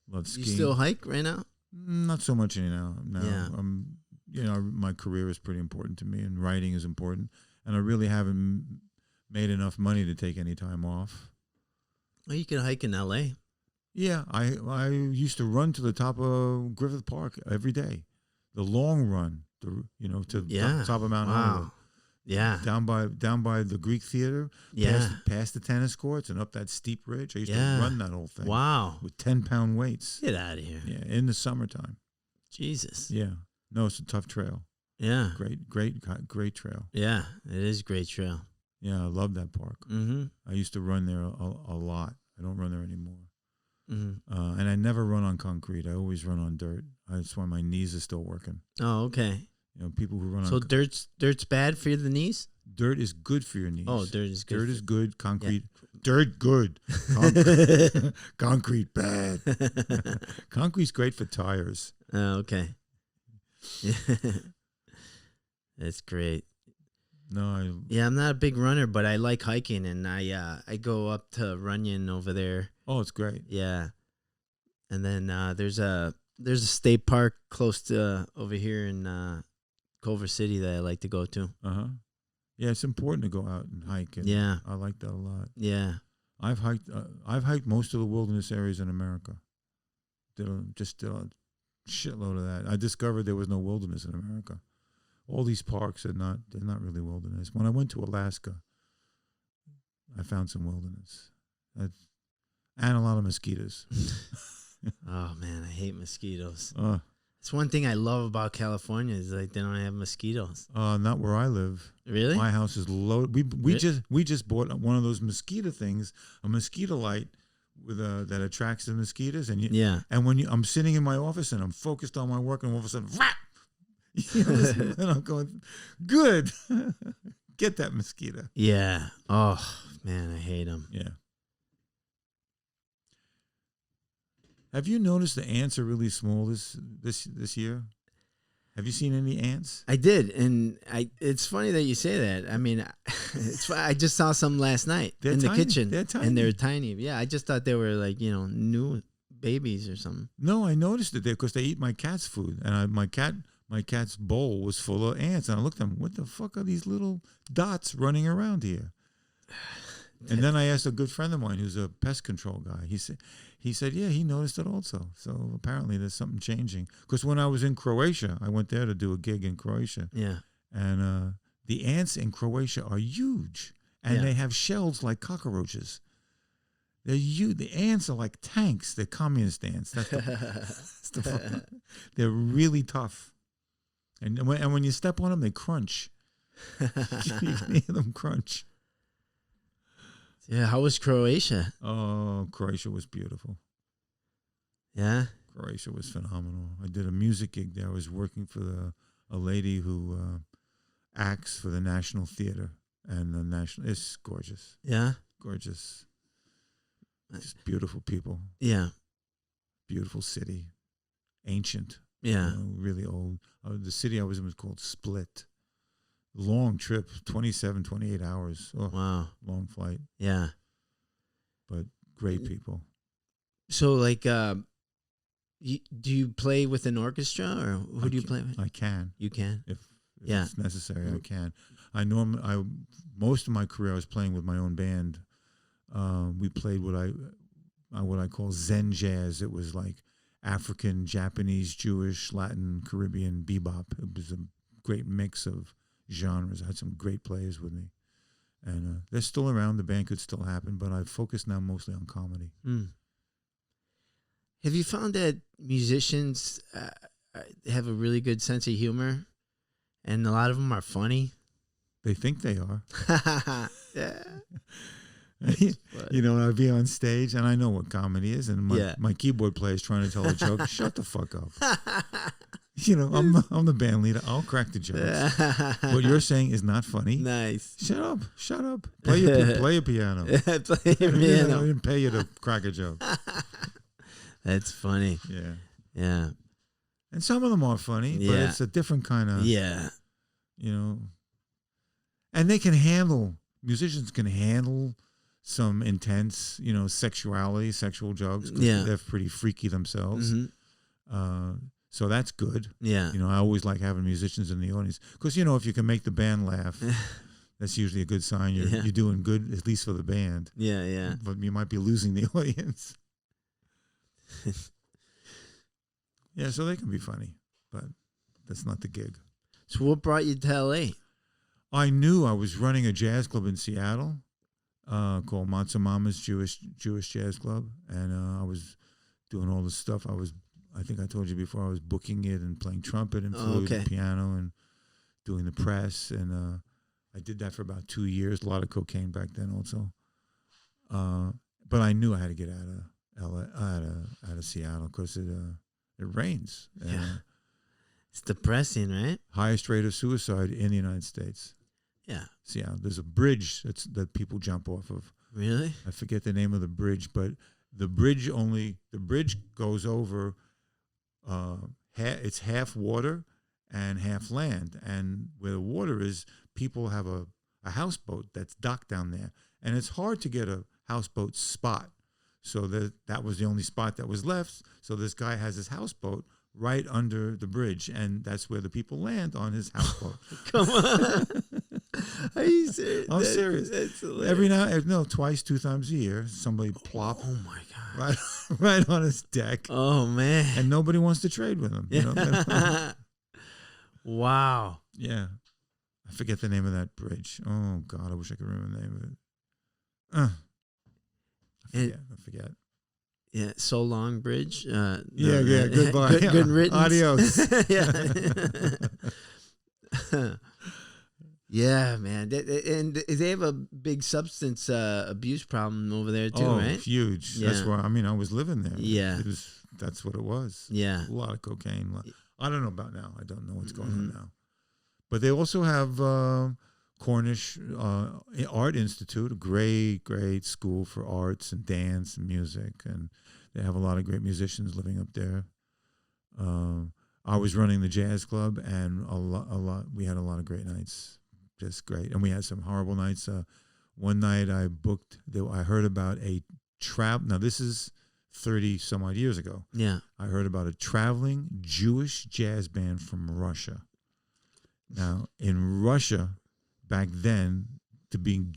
Loved skiing. You still hike right now? Not so much anymore. Yeah. My career is pretty important to me, and writing is important. And I really haven't made enough money to take any time off. Well, you can hike in L.A. Yeah, I used to run to the top of Griffith Park every day, the long run, to the top of Mount Hollywood. Yeah, down by the Greek Theater. Yeah, past the tennis courts and up that steep ridge. I used to run that whole thing. Wow, with 10-pound weights. Get out of here. Yeah, in the summertime. Jesus. Yeah, no, it's a tough trail. Yeah, great trail. Yeah, it is a great trail. Yeah, I love that park. Mm-hmm. I used to run there a lot. I don't run there anymore. Mm-hmm. And I never run on concrete. I always run on dirt. That's why my knees are still working. Oh, okay. People who run on... So dirt's bad for the knees? Dirt is good for your knees. Oh, dirt is good. Dirt is good. Concrete. Yeah. Dirt, good. Concrete, bad. Concrete's great for tires. Oh, okay. That's great. No, I'm not a big runner, but I like hiking, and I go up to Runyon over there. Oh, it's great. Yeah, and then there's a state park close to over here in Culver City that I like to go to. Yeah, it's important to go out and hike. And yeah, I like that a lot. Yeah, I've hiked most of the wilderness areas in America. Did a shitload of that. I discovered there was no wilderness in America. All these parks they're not really wilderness. When I went to Alaska, I found some wilderness. And a lot of mosquitoes. Oh man, I hate mosquitoes. It's one thing I love about California is like they don't have mosquitoes. Not where I live. Really? My house is loaded. We just bought one of those mosquito things, a mosquito light with that attracts the mosquitoes. And and I'm sitting in my office and I'm focused on my work, and all of a sudden, and I'm going, good. Get that mosquito. Yeah. Oh man, I hate them. Yeah. Have you noticed the ants are really small this year? Have you seen any ants? I did, and it's funny that you say that. I mean, I just saw some last night in the kitchen. They're tiny. And they're tiny. Yeah, I just thought they were like new babies or something. No, I noticed it there because they eat my cat's food, and my cat's bowl was full of ants, and I looked at them. What the fuck are these little dots running around here? And then I asked a good friend of mine who's a pest control guy. He said, yeah, he noticed it also. So apparently there's something changing. Because when I was in Croatia, I went there to do a gig in Croatia. Yeah. And the ants in Croatia are huge. And they have shells like cockroaches. They're huge. The ants are like tanks. They're communist ants. They're really tough. And when you step on them, they crunch. You can hear them crunch. Yeah, how was Croatia? Oh, Croatia was beautiful. Yeah? Croatia was phenomenal. I did a music gig there. I was working for a lady who acts for the National Theater. And it's gorgeous. Yeah? Gorgeous. Just beautiful people. Yeah. Beautiful city. Ancient. Yeah. Really old. The city I was in was called Split. Long trip, 27, 28 hours. Oh, Wow. long flight, Yeah. but great people. So, like, do you play with an orchestra, or who do you play with? I can. You can? If Yeah. it's necessary, I can. Most of my career I was playing with my own band. We played what I call Zen jazz. It was like African, Japanese, Jewish, Latin, Caribbean bebop. It was a great mix of genres. I had some great players with me, and they're still around. The band could still happen, but I focus now mostly on comedy. Mm. Have you found that musicians have a really good sense of humor, and a lot of them are funny? They think they are. Yeah. You know, I'd be on stage, and I know what comedy is, and my keyboard player is trying to tell a joke. Shut the fuck up. You know, I'm the band leader. I'll crack the jokes. What you're saying is not funny. Nice. Shut up. Play your piano. Play your piano. I didn't pay you to crack a joke. That's funny. Yeah. And some of them are funny, but it's a different kind of. Yeah. You know. And musicians can handle some intense, sexual jokes. They're pretty freaky themselves. Mm-hmm. So that's good. Yeah. You know, I always like having musicians in the audience because, if you can make the band laugh, that's usually a good sign. You're doing good, at least for the band. Yeah. But you might be losing the audience. Yeah, so they can be funny, but that's not the gig. So what brought you to L.A.? I knew I was running a jazz club in Seattle called Matzo Mama's Jewish Jazz Club, and I was doing all this stuff. I think I told you before, I was booking it and playing trumpet and flute and piano and doing the press, and I did that for about 2 years. A lot of cocaine back then also. But I knew I had to get out of Seattle because it rains. Yeah. It's depressing, right? Highest rate of suicide in the United States. Yeah. Seattle. There's a bridge that people jump off of. Really? I forget the name of the bridge, but the bridge goes over. It's half water and half land, and where the water is, people have a houseboat that's docked down there, and it's hard to get a houseboat spot. So that was the only spot that was left. So this guy has his houseboat right under the bridge, and that's where the people land on his houseboat. Come on. Are you serious? I'm serious. That's hilarious. Twice, 2 times a year, somebody plop Oh my God. right on his deck. Oh man. And nobody wants to trade with him. Wow. Yeah. I forget the name of that bridge. Oh God, I wish I could remember the name of it. I forget. Yeah, So Long Bridge. Goodbye. Good riddance. Adios. Yeah. Yeah, man. And they have a big substance abuse problem over there too, right? Huge. Yeah. That's why. I was living there. Yeah. That's what it was. Yeah. A lot of cocaine. I don't know about now. I don't know what's going on now. But they also have Cornish Art Institute, a great school for arts and dance and music, and they have a lot of great musicians living up there. I was running the jazz club, and we had a lot of great nights, just great. And we had some horrible nights. One night I heard about a now this is 30 some odd years ago. Yeah. I heard about a traveling Jewish jazz band from Russia. Now, in Russia, back then, to being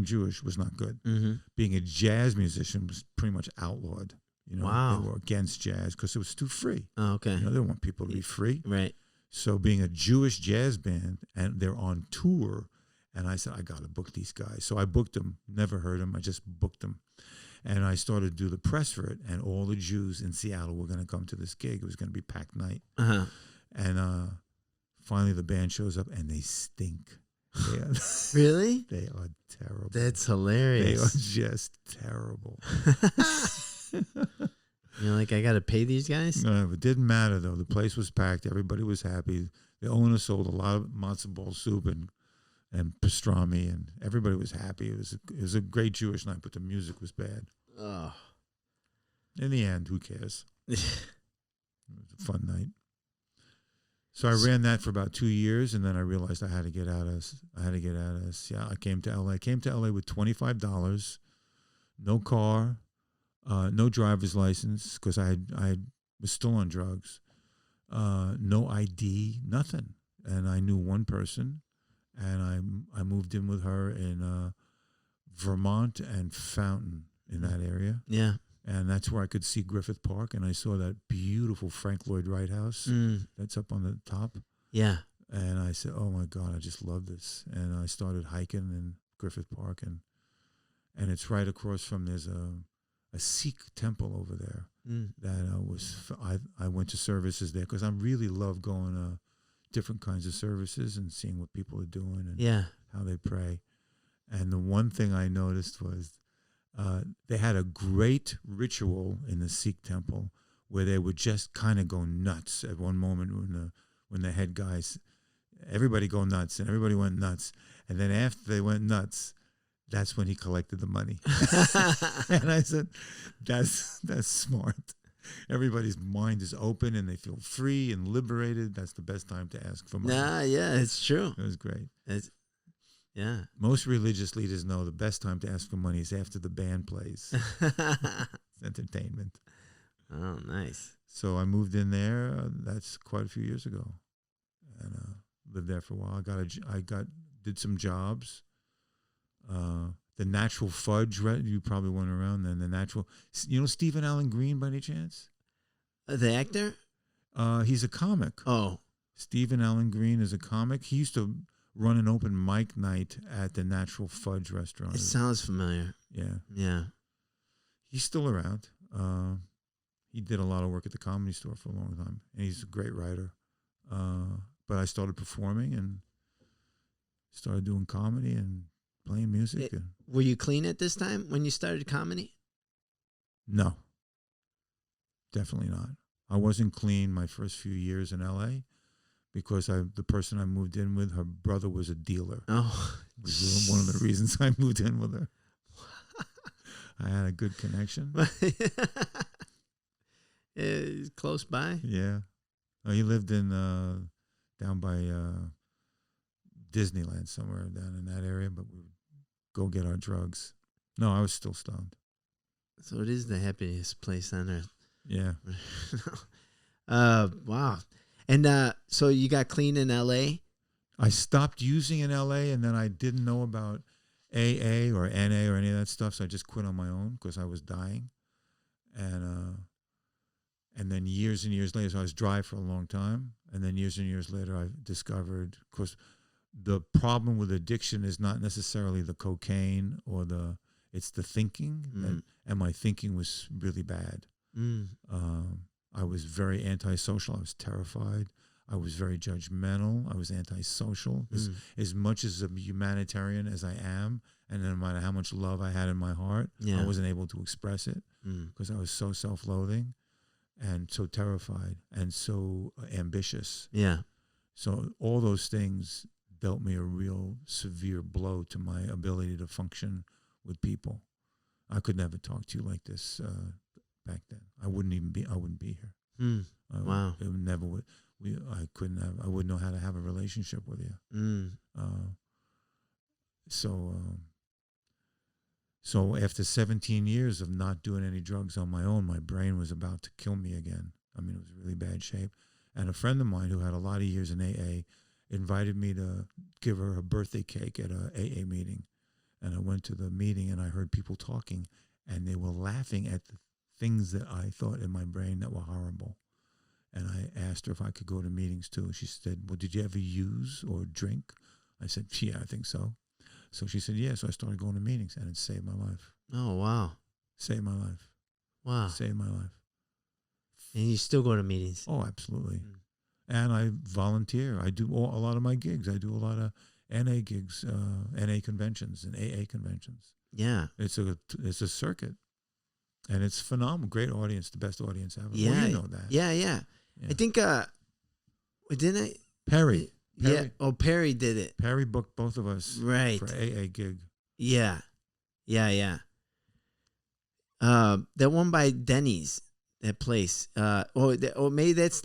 Jewish was not good. Mm-hmm. Being a jazz musician was pretty much outlawed. Wow. They were against jazz because it was too free. Oh, okay. They didn't want people to be free. Right. So being a Jewish jazz band, and they're on tour, and I said, I got to book these guys. So I booked them, never heard them, I just booked them. And I started to do the press for it, and all the Jews in Seattle were going to come to this gig. It was going to be packed night. Uh-huh. And finally the band shows up, and they stink. Really? They are terrible. That's They hilarious. are just terrible. You're like, I got to pay these guys? No, it didn't matter, though. The place was packed. Everybody was happy. The owner sold a lot of matzo ball soup and pastrami, and everybody was happy. It was a great Jewish night, but the music was bad. Oh. In the end, who cares? It was a fun night. So I ran that for about 2 years, and then I realized I had to get out of. Yeah, I came to LA. I came to LA with $25, no car, no driver's license because I was still on drugs, no ID, nothing, and I knew one person, and I moved in with her in Vermont and Fountain in that area. Yeah. And that's where I could see Griffith Park, and I saw that beautiful Frank Lloyd Wright house that's up on the top. Yeah. And I said, "Oh my God, I just love this." And I started hiking in Griffith Park, and it's right across from there's a Sikh temple over there that I went to services there because I really love going to different kinds of services and seeing what people are doing and how they pray. And the one thing I noticed was they had a great ritual in the Sikh temple where they would just kind of go nuts at one moment when the head guys, everybody go nuts, and everybody went nuts. And then after they went nuts, that's when he collected the money. And I said, that's smart. Everybody's mind is open and they feel free and liberated. That's the best time to ask for money. Yeah, it's true. It was great. Yeah. Most religious leaders know the best time to ask for money is after the band plays. It's entertainment. Oh, nice. So I moved in there. That's quite a few years ago, and lived there for a while. I did some jobs. The Natural Fudge. You probably went around then. The Natural. You know Stephen Allen Green by any chance? The actor? He's a comic. Oh. Stephen Allen Green is a comic. He used to run an open mic night at the Natural Fudge restaurant. It sounds familiar. Yeah. Yeah. He's still around. He did a lot of work at the Comedy Store for a long time, and he's a great writer. But I started performing and started doing comedy and playing music. Were you clean at this time when you started comedy? No. Definitely not. I wasn't clean my first few years in L.A., because the person I moved in with, her brother was a dealer. Oh. Which was one of the reasons I moved in with her. I had a good connection. Close by? Yeah. He lived in down by Disneyland somewhere down in that area, but we would go get our drugs. No, I was still stoned. So it is the happiest place on earth. Yeah. Wow. And so you got clean in L.A.? I stopped using in L.A., and then I didn't know about AA or NA or any of that stuff, so I just quit on my own because I was dying. And then years and years later, so I was dry for a long time, and then years and years later, I discovered, because the problem with addiction is not necessarily the cocaine or it's the thinking, and my thinking was really bad. I was very antisocial. I was terrified. I was very judgmental. I was antisocial. As much as a humanitarian as I am, and no matter how much love I had in my heart, I wasn't able to express it because I was so self-loathing and so terrified and so ambitious. Yeah. So all those things dealt me a real severe blow to my ability to function with people. I could never talk to you like this back then. I wouldn't be here. Wow. It never would. I wouldn't know how to have a relationship with you. So after 17 years of not doing any drugs on my own, my brain was about to kill me again. I mean, it was really bad shape. And a friend of mine who had a lot of years in AA invited me to give her a birthday cake at a AA meeting. And I went to the meeting and I heard people talking, and they were laughing at the things that I thought in my brain that were horrible. And I asked her if I could go to meetings too. She said, "Well, did you ever use or drink?" I said, "Yeah, I think so." So she said, "Yeah." So I started going to meetings, and it saved my life. Oh, wow. Saved my life. Wow. Saved my life. And you still go to meetings? Oh, absolutely. And I volunteer. I do a lot of my gigs. I do a lot of NA gigs, NA conventions and AA conventions. Yeah. It's a circuit. And it's phenomenal. Great audience, the best audience ever. Yeah. Well, you know that. Yeah. I think, didn't I? Perry. Yeah. Oh, Perry did it. Perry booked both of us right for AA gig. Yeah. That one by Denny's. that place. Maybe that's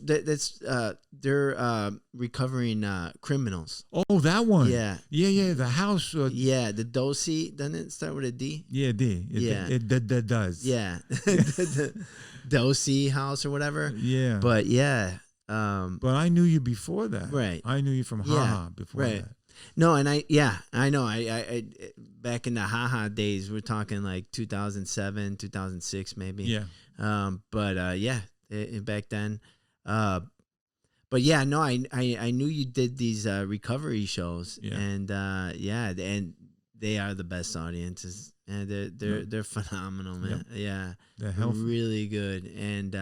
they're recovering criminals. Oh, that one. Yeah. Yeah. The house. Yeah, the Dosey, doesn't it start with a D? Yeah, D. It does. Yeah, the Dosey house or whatever. Yeah. But yeah, but I knew you before that. Right. I knew you from Haha before right. that. No, and I know. I back in the Haha days, we're talking like 2007, 2006, maybe. Yeah. Back then. But yeah, no, I knew you did these recovery shows, Yeah. and and they are the best audiences, and they're phenomenal, man. Yep. Yeah, The health. really good, and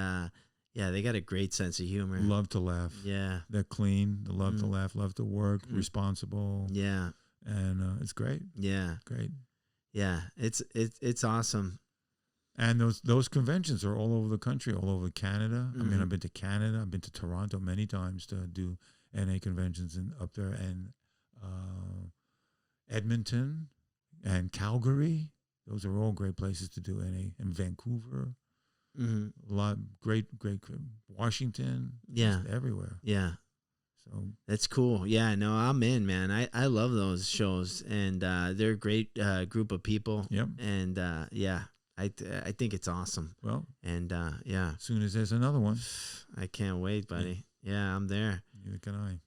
they got a great sense of humor. Love to laugh. Yeah, They're clean. They love to laugh. Love to work. Responsible. yeah, And it's great. yeah, Great. yeah. It's awesome. And those conventions are all over the country, all over Canada. I mean, Mhm. I've been to Canada. I've been to Toronto many times to do NA conventions up there, and Edmonton and Calgary. Those are all great places to do NA. And Vancouver, Mm-hmm. a lot great Washington. Yeah. Just everywhere. Yeah. So That's cool. Yeah, no, I'm in, man. I love those shows, and they're a great group of people. yep. And I think it's awesome. Well, And as soon as there's another one, I can't wait, buddy. Yeah, I'm there. neither can I.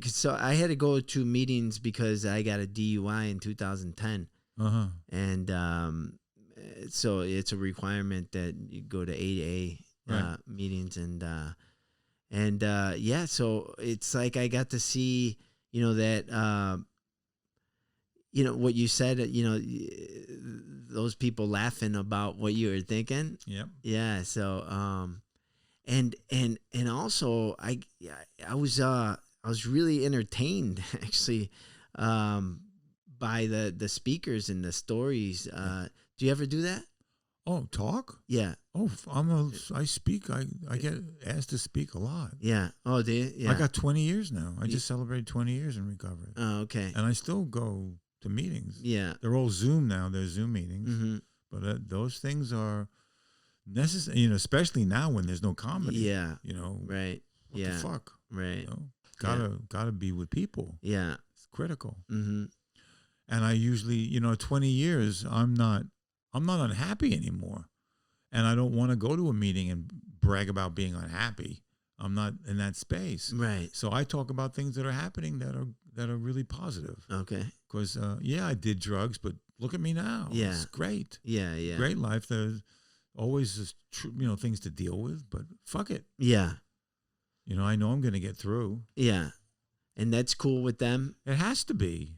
So I had to go to meetings because I got a DUI in 2010, and so it's a requirement that you go to 8A Right. meetings, so it's like I got to see, that. What you said, those people laughing about what you were thinking. Yep. Yeah. So, and also I was really entertained actually, by the speakers and the stories. Do you ever do that? Oh, talk? Yeah. Oh, I speak. I get asked to speak a lot. Yeah. Oh, do you? Yeah. I got 20 years now. I just celebrated 20 years in recovery. Oh, okay. And I still go to meetings. Yeah. They're all Zoom now. They're Zoom meetings. Mm-hmm. But those things are necessary, especially now when there's no comedy. Yeah. What Right. Yeah. the fuck? Right. Gotta be with people. Yeah. It's critical. Mm-hmm. And I usually, 20 years, I'm not unhappy anymore. And I don't want to go to a meeting and brag about being unhappy. I'm not in that space. Right. So I talk about things that are happening that are really positive. Okay. Because, I did drugs, but look at me now. Yeah. It's great. Yeah. Yeah. Great life. There's always, things to deal with, but fuck it. Yeah. I know I'm going to get through. Yeah. And that's cool with them. It has to be.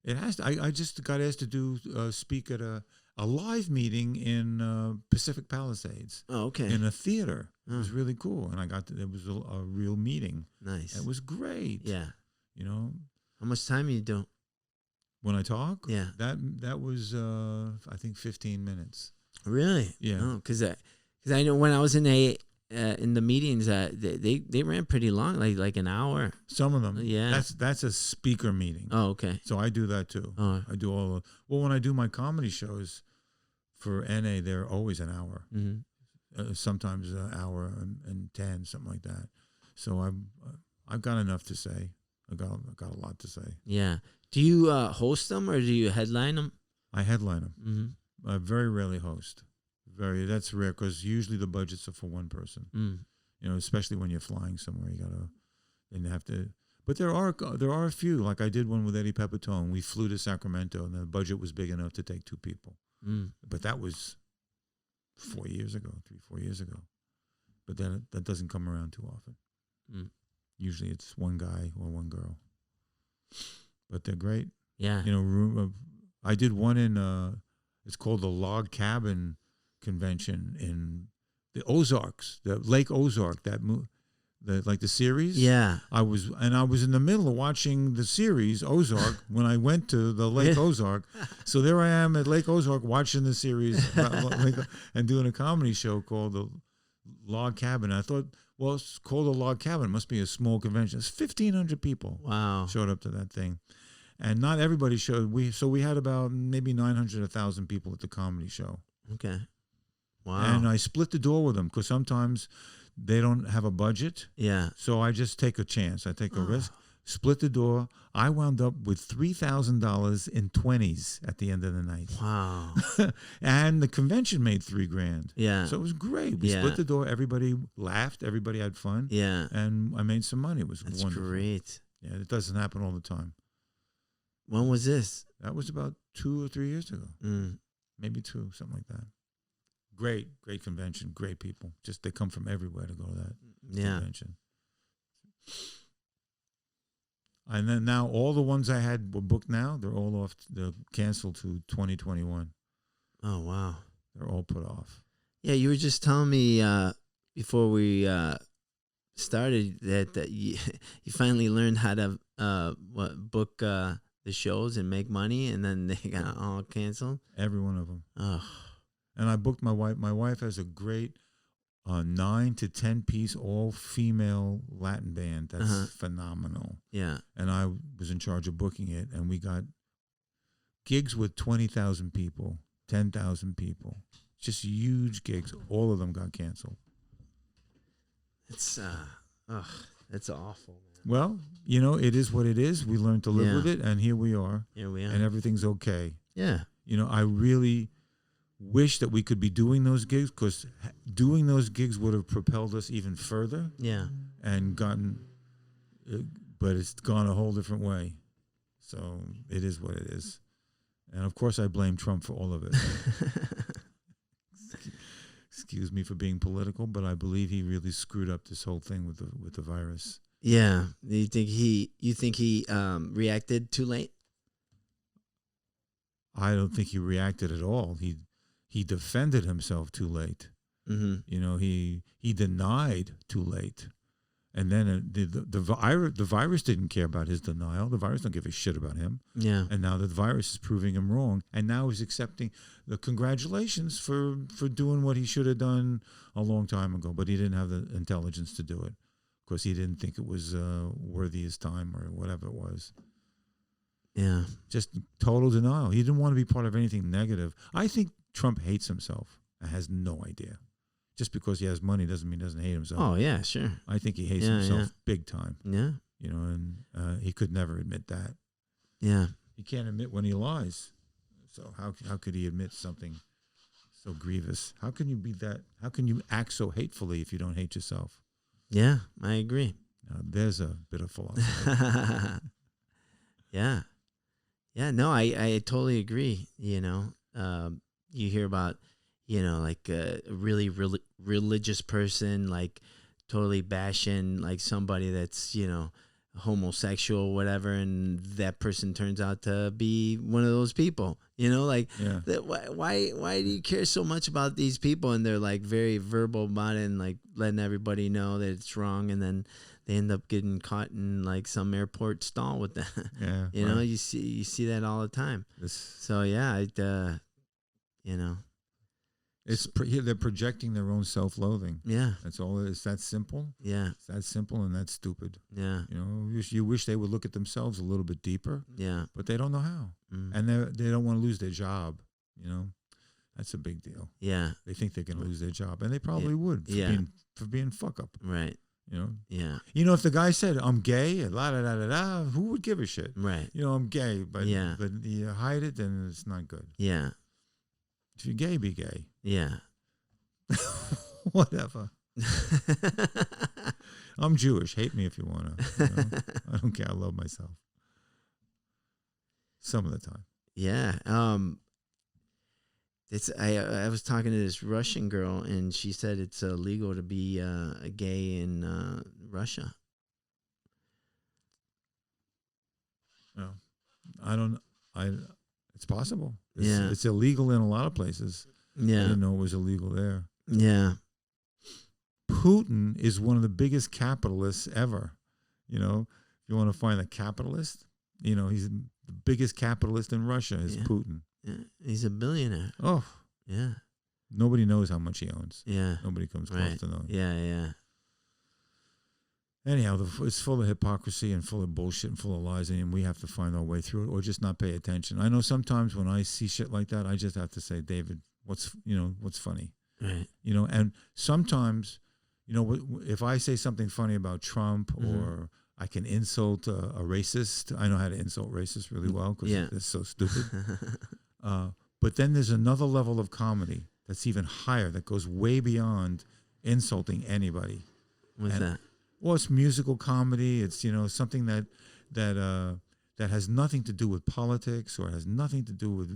It has to. I just got asked to speak at a live meeting in Pacific Palisades. Oh, okay. In a theater. It was really cool. And it was a real meeting. Nice. It was great. Yeah. How much time are you doing? When I talk? Yeah. That was, I think, 15 minutes. Really? Yeah. Oh, because I know when I was in the meetings, they ran pretty long, like an hour. Some of them. Yeah. That's a speaker meeting. Oh, okay. So I do that too. Oh. I do when I do my comedy shows for NA, they're always an hour. Mm-hmm. Sometimes an hour and 10, something like that. So I've got enough to say. I got a lot to say. Yeah. Do you host them or do you headline them? I headline them. Mm-hmm. I very rarely host. That's rare because usually the budgets are for one person. Mm. Especially when you're flying somewhere, then you have to. But there are a few. Like I did one with Eddie Pepitone. We flew to Sacramento, and the budget was big enough to take 2 people. Mm. But that was 4 years ago, 3-4 years ago. But then that doesn't come around too often. Mm. Usually it's one guy or one girl. But they're great. Yeah. I did one in. It's called the Log Cabin Convention in the Ozarks, the Lake Ozark. The series. Yeah. I was in the middle of watching the series Ozark when I went to the Lake Ozark. So there I am at Lake Ozark watching the series and doing a comedy show called the Log Cabin. I thought, well, it's called the Log Cabin. It must be a small convention. It's 1,500 people. Wow. Showed up to that thing. And not everybody showed. We had about maybe 900, 1,000 people at the comedy show. Okay. Wow. And I split the door with them because sometimes they don't have a budget. Yeah. So I just take a chance. I take a risk. Split the door. I wound up with $3,000 in 20s at the end of the night. Wow. And the convention made $3,000. Yeah. So it was great. We split the door. Everybody laughed. Everybody had fun. Yeah. And I made some money. It was That's wonderful. great. Yeah, it doesn't happen all the time. When was this? That was about 2 or 3 years ago. Maybe 2, something like that. Great convention. Great people. Just they come from everywhere to go to that convention. And then now all the ones I had were booked now. They're all off. They're canceled to 2021. Oh, wow. They're all put off. Yeah, you were just telling me before we started that you finally learned how to book the shows and make money, and then they got all canceled. Every one of them. Oh. And I booked my wife. My wife has a great 9 to 10 piece all female Latin band that's phenomenal. Yeah. And I was in charge of booking it, and we got gigs with 20,000 people, 10,000 people, just huge gigs. All of them got canceled. It's that's awful, man. Well, you know, it is what it is. We learned to live with it, and here we are. Here we are. And everything's okay. Yeah. You know, I really wish that we could be doing those gigs, because doing those gigs would have propelled us even further. Yeah. And gotten, but it's gone a whole different way. So it is what it is. And of course I blame Trump for all of it. Excuse me for being political, but I believe he really screwed up this whole thing with the virus. Yeah. You think he reacted too late? I don't think he reacted at all. He defended himself too late. Mm-hmm. You know, he denied too late. And then the virus didn't care about his denial. The virus don't give a shit about him. Yeah. And now the virus is proving him wrong. And now he's accepting the congratulations for doing what he should have done a long time ago. But he didn't have the intelligence to do it because he didn't think it was worthy his time or whatever it was. Yeah. Just total denial. He didn't want to be part of anything negative. I think Trump hates himself and has no idea. Just because he has money doesn't mean he doesn't hate himself. Oh, yeah, sure. I think he hates himself big time. Yeah. You know, and he could never admit that. Yeah. He can't admit when he lies. So how could he admit something so grievous? How can you be that? How can you act so hatefully if you don't hate yourself? Yeah, I agree. Now, there's a bit of philosophy. Yeah. Yeah, no, I totally agree. You know, you hear about, you know, like a really religious person, like totally bashing like somebody that's, you know, homosexual, whatever, and that person turns out to be one of those people, you know, like why do you care so much about these people? And they're like very verbal about it and like letting everybody know that it's wrong, and then they end up getting caught in like some airport stall with that. Yeah, you know, you see that all the time. So yeah, you know, they're projecting their own self-loathing. Yeah, that's all it is. That simple. Yeah, it's that simple, and that's stupid. Yeah, you know, you wish they would look at themselves a little bit deeper. Yeah, but they don't know how, and they don't want to lose their job. You know, that's a big deal. Yeah, they think they're going to lose their job, and they probably would. For being fuck up. Right. You know. Yeah. You know, if the guy said I'm gay, who would give a shit? Right. You know, I'm gay, but you hide it, then it's not good. Yeah. If you're gay, be gay. Yeah. Whatever. I'm Jewish. Hate me if you want to. You know? I don't care. I love myself. Some of the time. Yeah. I was talking to this Russian girl, and she said it's illegal to be a gay in Russia. No, it's possible. It's illegal in a lot of places. Yeah. I didn't know it was illegal there. Yeah. Putin is one of the biggest capitalists ever. You know, if you want to find a capitalist, you know, he's the biggest capitalist in Russia is Putin. Yeah. He's a billionaire. Oh. Yeah. Nobody knows how much he owns. Yeah. Nobody comes close to knowing. Yeah, yeah. Anyhow, it's full of hypocrisy and full of bullshit and full of lies, and we have to find our way through it or just not pay attention. I know sometimes when I see shit like that, I just have to say, David, what's funny? Right. You know, and sometimes, you know, if I say something funny about Trump or I can insult a racist, I know how to insult racists really well because it's so stupid. But then there's another level of comedy that's even higher that goes way beyond insulting anybody. What's that? Well, it's musical comedy. It's, you know, something that has nothing to do with politics or has nothing to do with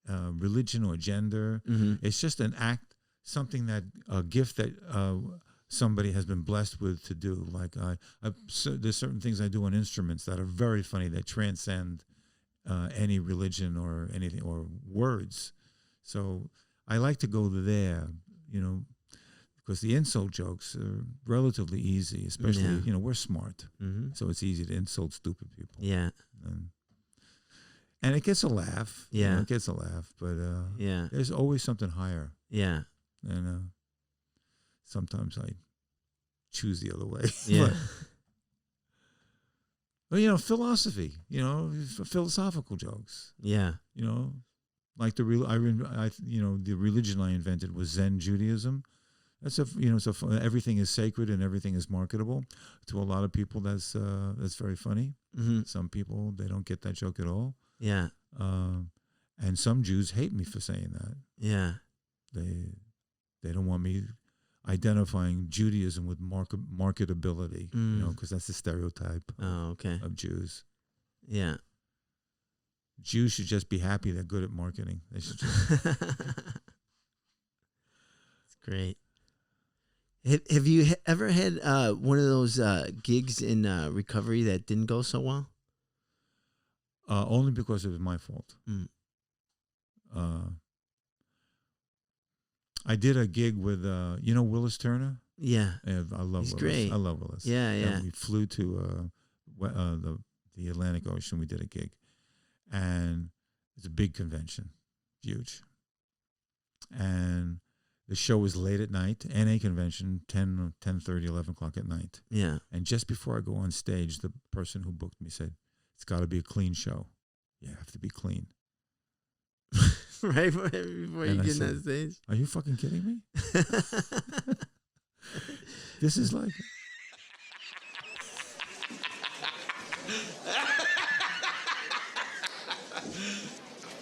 religion or gender. It's just an act, something that a gift that somebody has been blessed with to do. Like there's certain things I do on instruments that are very funny that transcend any religion or anything or words. So I like to go there, you know, because the insult jokes are relatively easy, especially, you know, we're smart. So it's easy to insult stupid people. Yeah. And it gets a laugh. Yeah. You know, it gets a laugh, but there's always something higher. Yeah. And sometimes I choose the other way. Yeah. But, you know, philosophy, you know, philosophical jokes. Yeah. You know, like the religion I invented was Zen Judaism. That's everything is sacred and everything is marketable. To a lot of people, that's very funny. Some people, they don't get that joke at all. Yeah. And some Jews hate me for saying that. Yeah. They don't want me identifying Judaism with marketability, you know, because that's the stereotype of Jews. Yeah. Jews should just be happy they're good at marketing. They should just... That's great. Have you ever had one of those gigs in recovery that didn't go so well? Only because it was my fault. I did a gig with, you know, Willis Turner? Yeah. I love Willis. Great. I love Willis. Yeah, yeah. And we flew to the Atlantic Ocean. We did a gig. And it's a big convention. Huge. And the show was late at night. NA convention, 10:30, 11 o'clock at night. Yeah. And just before I go on stage, the person who booked me said, it's got to be a clean show. You have to be clean. Right before you get on stage? Are you fucking kidding me? This is like...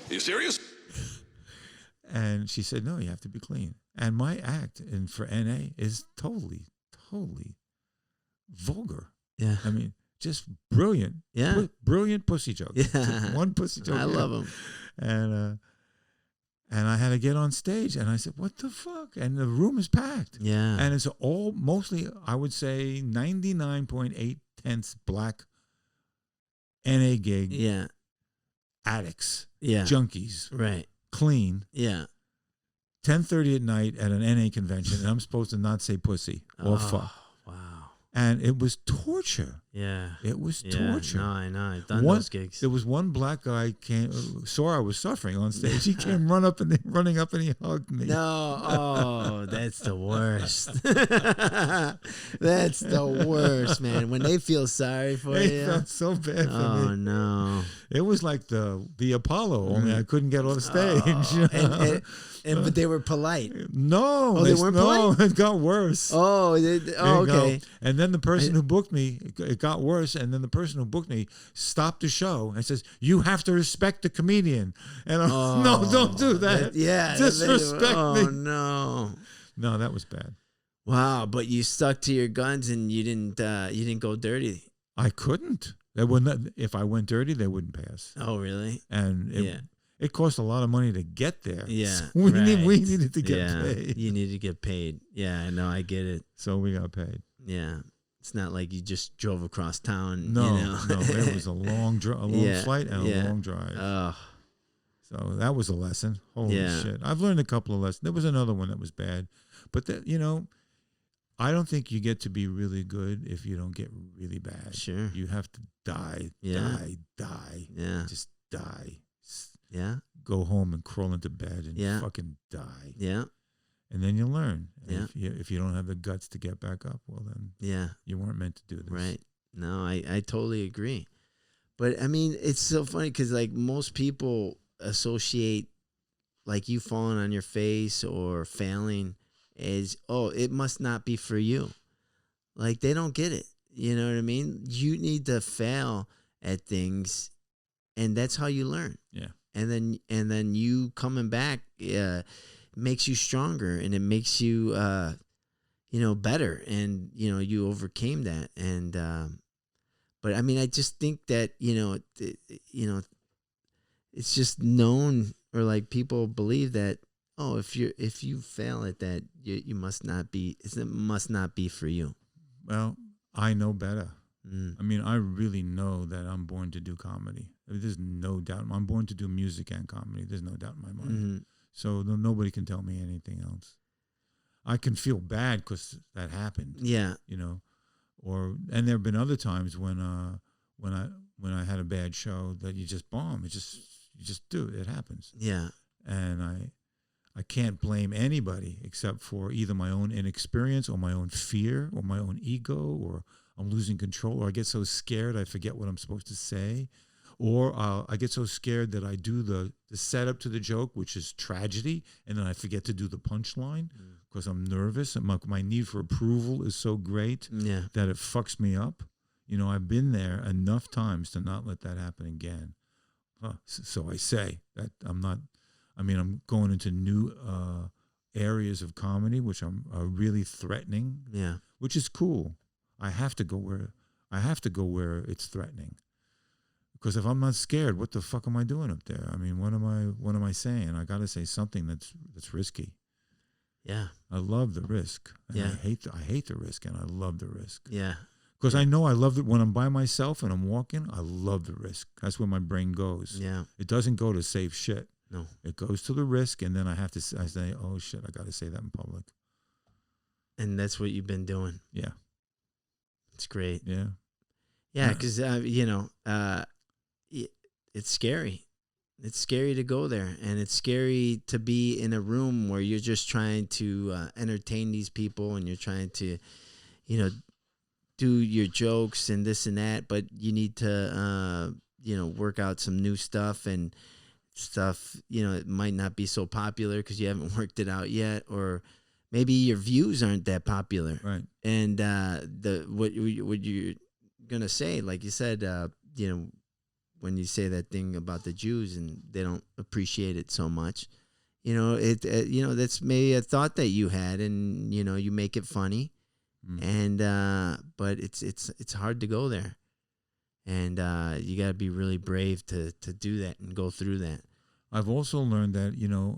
You serious? And she said, no, you have to be clean. And my act for NA is totally vulgar. Yeah. I mean, just brilliant. Yeah. Brilliant pussy joke. Yeah. Just one pussy joke. I love them. And I had to get on stage and I said, what the fuck? And the room is packed. Yeah. And it's all mostly, I would say 99.8 black NA gig. Yeah. Addicts. Yeah. Junkies. Right. Clean. Yeah. 10:30 at night at an NA convention, and I'm supposed to not say pussy or fuck. Wow. And it was torture. Yeah. It was torture. No, I know. I've done those gigs. There was one black guy saw I was suffering on stage. He came running up and he hugged me. No. Oh, that's the worst. That's the worst, man. When they feel sorry for you. They felt so bad for me. Oh, no. It was like the Apollo, only I couldn't get on stage. But they were polite. No. They weren't polite? No, it got worse. Oh, okay. And then the person who booked me, it got worse. And then the person who booked me stopped the show and says, "You have to respect the comedian." And I'm, no, don't do that. Disrespect me. Oh no. No, that was bad. Wow, but you stuck to your guns and you didn't go dirty. I couldn't. They wouldn't. If I went dirty, they wouldn't pass. Oh, really? And it cost a lot of money to get there. Yeah. So we needed to get paid. You need to get paid. Yeah, I know. I get it. So we got paid. Yeah. It's not like you just drove across town. No, you know? no. It was a long flight and a long drive. Oh. So that was a lesson. Holy shit. I've learned a couple of lessons. There was another one that was bad. But, I don't think you get to be really good if you don't get really bad. Sure. You have to die. Yeah. Die. Yeah. Just die. Yeah. Go home and crawl into bed and fucking die. Yeah. And then you learn. And Yeah. if you don't have the guts to get back up, well then you weren't meant to do this. Right. No, I totally agree. But I mean, it's so funny because like most people associate like you falling on your face or failing is, oh, it must not be for you. Like, they don't get it. You know what I mean? You need to fail at things, and that's how you learn. Yeah. And then you coming back makes you stronger, and it makes you better, and you overcame that. And but I mean, I just think that it's just known, or like people believe that, oh, if you fail at that, you must not be. It must not be for you. Well, I know better. Mm. I mean, I really know that I'm born to do comedy. There's no doubt. I'm born to do music and comedy. There's no doubt in my mind. Mm-hmm. So nobody can tell me anything else. I can feel bad because that happened. Yeah. And there have been other times when I had a bad show that you just bomb. You just do it. It happens. Yeah. And I can't blame anybody except for either my own inexperience or my own fear or my own ego, or I'm losing control, or I get so scared I forget what I'm supposed to say, or I get so scared that I do the setup to the joke, which is tragedy, and then I forget to do the punchline because I'm nervous, and my need for approval is so great that it fucks me up. I've been there enough times to not let that happen again. So I say that I'm going into new areas of comedy, which are really threatening. Yeah. Which is cool. I have to go where it's threatening. Because if I'm not scared, what the fuck am I doing up there? I mean, what am I saying? I got to say something that's risky. Yeah. I love the risk. And yeah. I hate the risk, and I love the risk. Yeah. Because I know I love it when I'm by myself and I'm walking. I love the risk. That's where my brain goes. Yeah. It doesn't go to save shit. No. It goes to the risk, and then I say, oh shit, I got to say that in public. And that's what you've been doing. Yeah. It's great. Yeah. Yeah, because it's scary. It's scary to go there, and it's scary to be in a room where you're just trying to entertain these people, and you're trying to, do your jokes and this and that, but you need to, work out some new stuff and stuff. It might not be so popular because you haven't worked it out yet, or maybe your views aren't that popular. Right. And what you're gonna say, like you said, when you say that thing about the Jews and they don't appreciate it so much, that's maybe a thought that you had, and you make it funny, and but it's hard to go there, and you got to be really brave to do that and go through that. I've also learned that,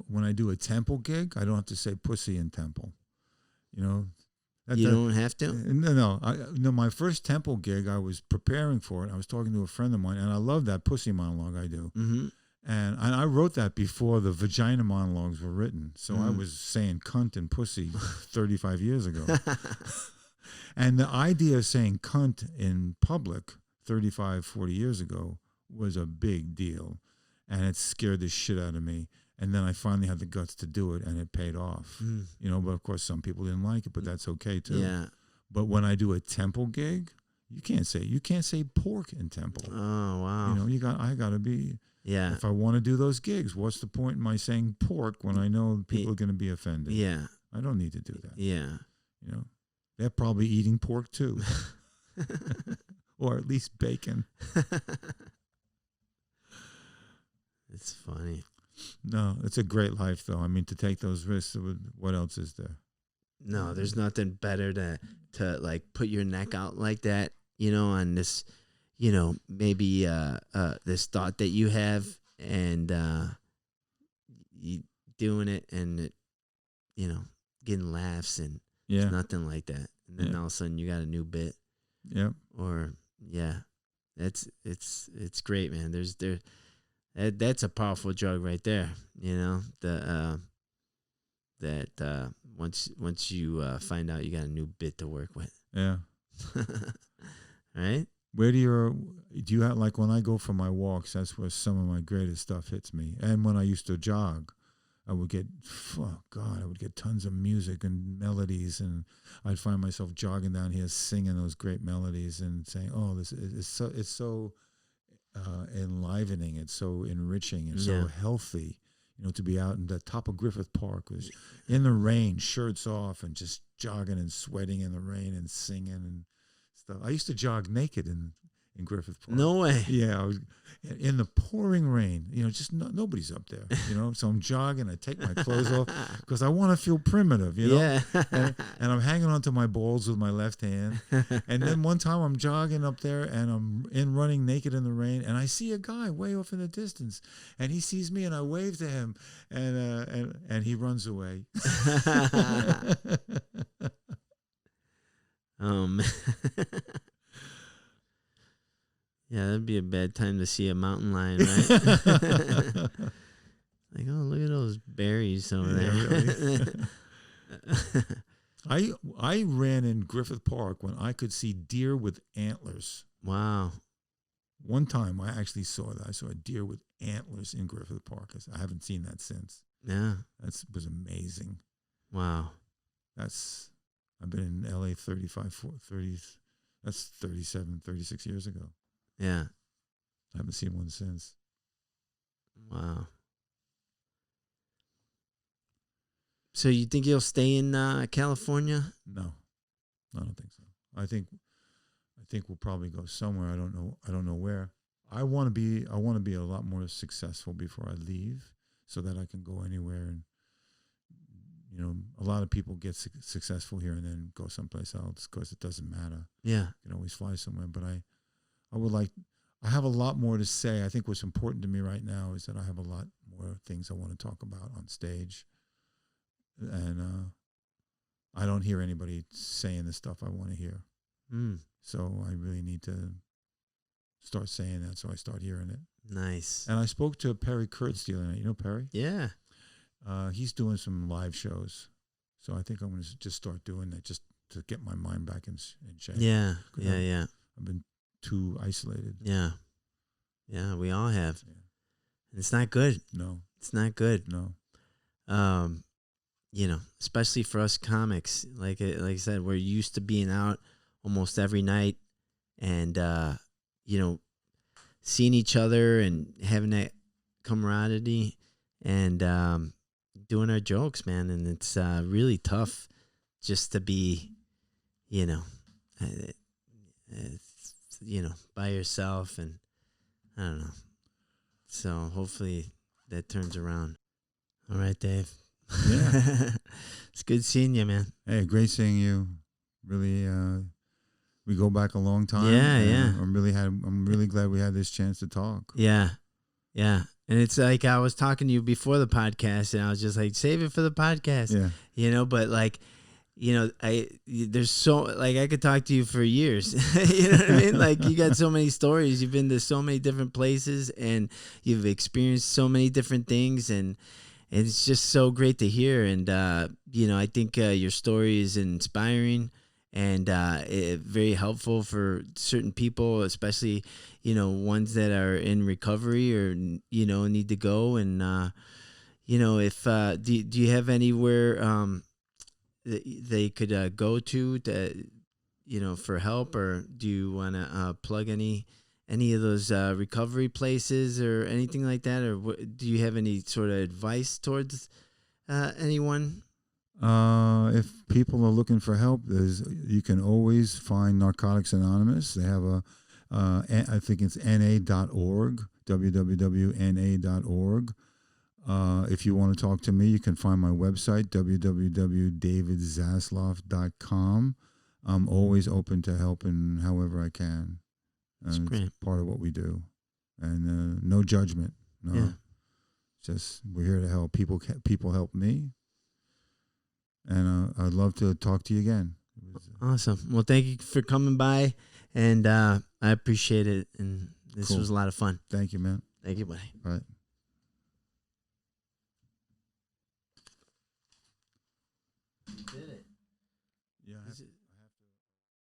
when I do a temple gig, I don't have to say pussy in temple. You don't have to? No. My first temple gig, I was preparing for it. I was talking to a friend of mine, and I love that pussy monologue I do. Mm-hmm. And I wrote that before the vagina monologues were written. So I was saying cunt and pussy 35 years ago. And the idea of saying cunt in public 35, 40 years ago was a big deal. And it scared the shit out of me. And then I finally had the guts to do it, and it paid off. But of course some people didn't like it, but that's okay too. Yeah. But when I do a temple gig, you can't say pork in temple. Oh wow. I gotta be. Yeah. If I want to do those gigs, what's the point in my saying pork when I know people are going to be offended? Yeah. I don't need to do that. Yeah. They're probably eating pork too, or at least bacon. It's funny. No, it's a great life, though. I mean, to take those risks, what else is there? No, there's nothing better to like put your neck out like that, on this, maybe this thought that you have, and you doing it, and it, getting laughs, and there's nothing like that. And then all of a sudden you got a new bit. Yeah. Or it's great, man. That's a powerful drug right there. That once you find out you got a new bit to work with. Yeah. Right? Where do you have, like, when I go for my walks, that's where some of my greatest stuff hits me. And when I used to jog, I would get tons of music and melodies, and I'd find myself jogging down here singing those great melodies and saying, "Oh, this is so enlivening. It's so enriching and so healthy." to be out in the top of Griffith Park was in the rain, shirts off, and just jogging and sweating in the rain and singing and stuff. I used to jog naked in Griffith Park. No way. Yeah, I was in the pouring rain. Just nobody's up there. So I'm jogging. I take my clothes off because I want to feel primitive. Yeah. and I'm hanging onto my balls with my left hand. And then one time I'm jogging up there and I'm running naked in the rain, and I see a guy way off in the distance, and he sees me, and I wave to him, and he runs away. Yeah, that'd be a bad time to see a mountain lion, right? Like, oh, look at those berries over there. Really. I ran in Griffith Park when I could see deer with antlers. Wow. One time I actually saw that. I saw a deer with antlers in Griffith Park. I haven't seen that since. Yeah. That was amazing. Wow. I've been in LA 30s. That's 36 years ago. Yeah. I haven't seen one since. Wow. So you think you'll stay in California? No, I don't think so. I think we'll probably go somewhere. I don't know where. I want to be a lot more successful before I leave, so that I can go anywhere. And a lot of people get successful here and then go someplace else because it doesn't matter. Yeah. You can always fly somewhere. But I have a lot more to say. I think what's important to me right now is that I have a lot more things I want to talk about on stage. And I don't hear anybody saying the stuff I want to hear. So I really need to start saying that, so I start hearing it. Nice. And I spoke to Perry Kurtz the other night. You know Perry? Yeah. He's doing some live shows. So I think I'm going to just start doing that just to get my mind back in shape. Yeah. Yeah. I've been too isolated. Yeah. Yeah, we all have. Yeah. It's not good. No. It's not good. No. Especially for us comics. Like I said, we're used to being out almost every night and, seeing each other and having that camaraderie and doing our jokes, man. And it's really tough just to be, by yourself, and I don't know. So hopefully that turns around. All right, Dave. Yeah. It's good seeing you, man. Hey, great seeing you. Really, we go back a long time. Yeah. I'm really glad we had this chance to talk. Yeah. And it's like I was talking to you before the podcast, and I was just like, save it for the podcast. Yeah. But like, there's so, like, I could talk to you for years. You know what I mean? Like, you got so many stories. You've been to so many different places, and you've experienced so many different things, and it's just so great to hear. And, I think your story is inspiring and very helpful for certain people, especially, ones that are in recovery or, need to go. And, if do you have anywhere they could go to for help, or do you want to plug any of those recovery places or anything like that, or do you have any sort of advice towards anyone? If people are looking for help, you can always find Narcotics Anonymous. They have I think it's na.org, www.na.org. If you want to talk to me, you can find my website, www.davidzasloff.com. I'm always open to helping however I can. That's great. It's part of what we do. And no judgment. No. Yeah. Just we're here to help. People help me. And I'd love to talk to you again. Awesome. Well, thank you for coming by, and I appreciate it. And this was a lot of fun. Thank you, man. Thank you, buddy. All right.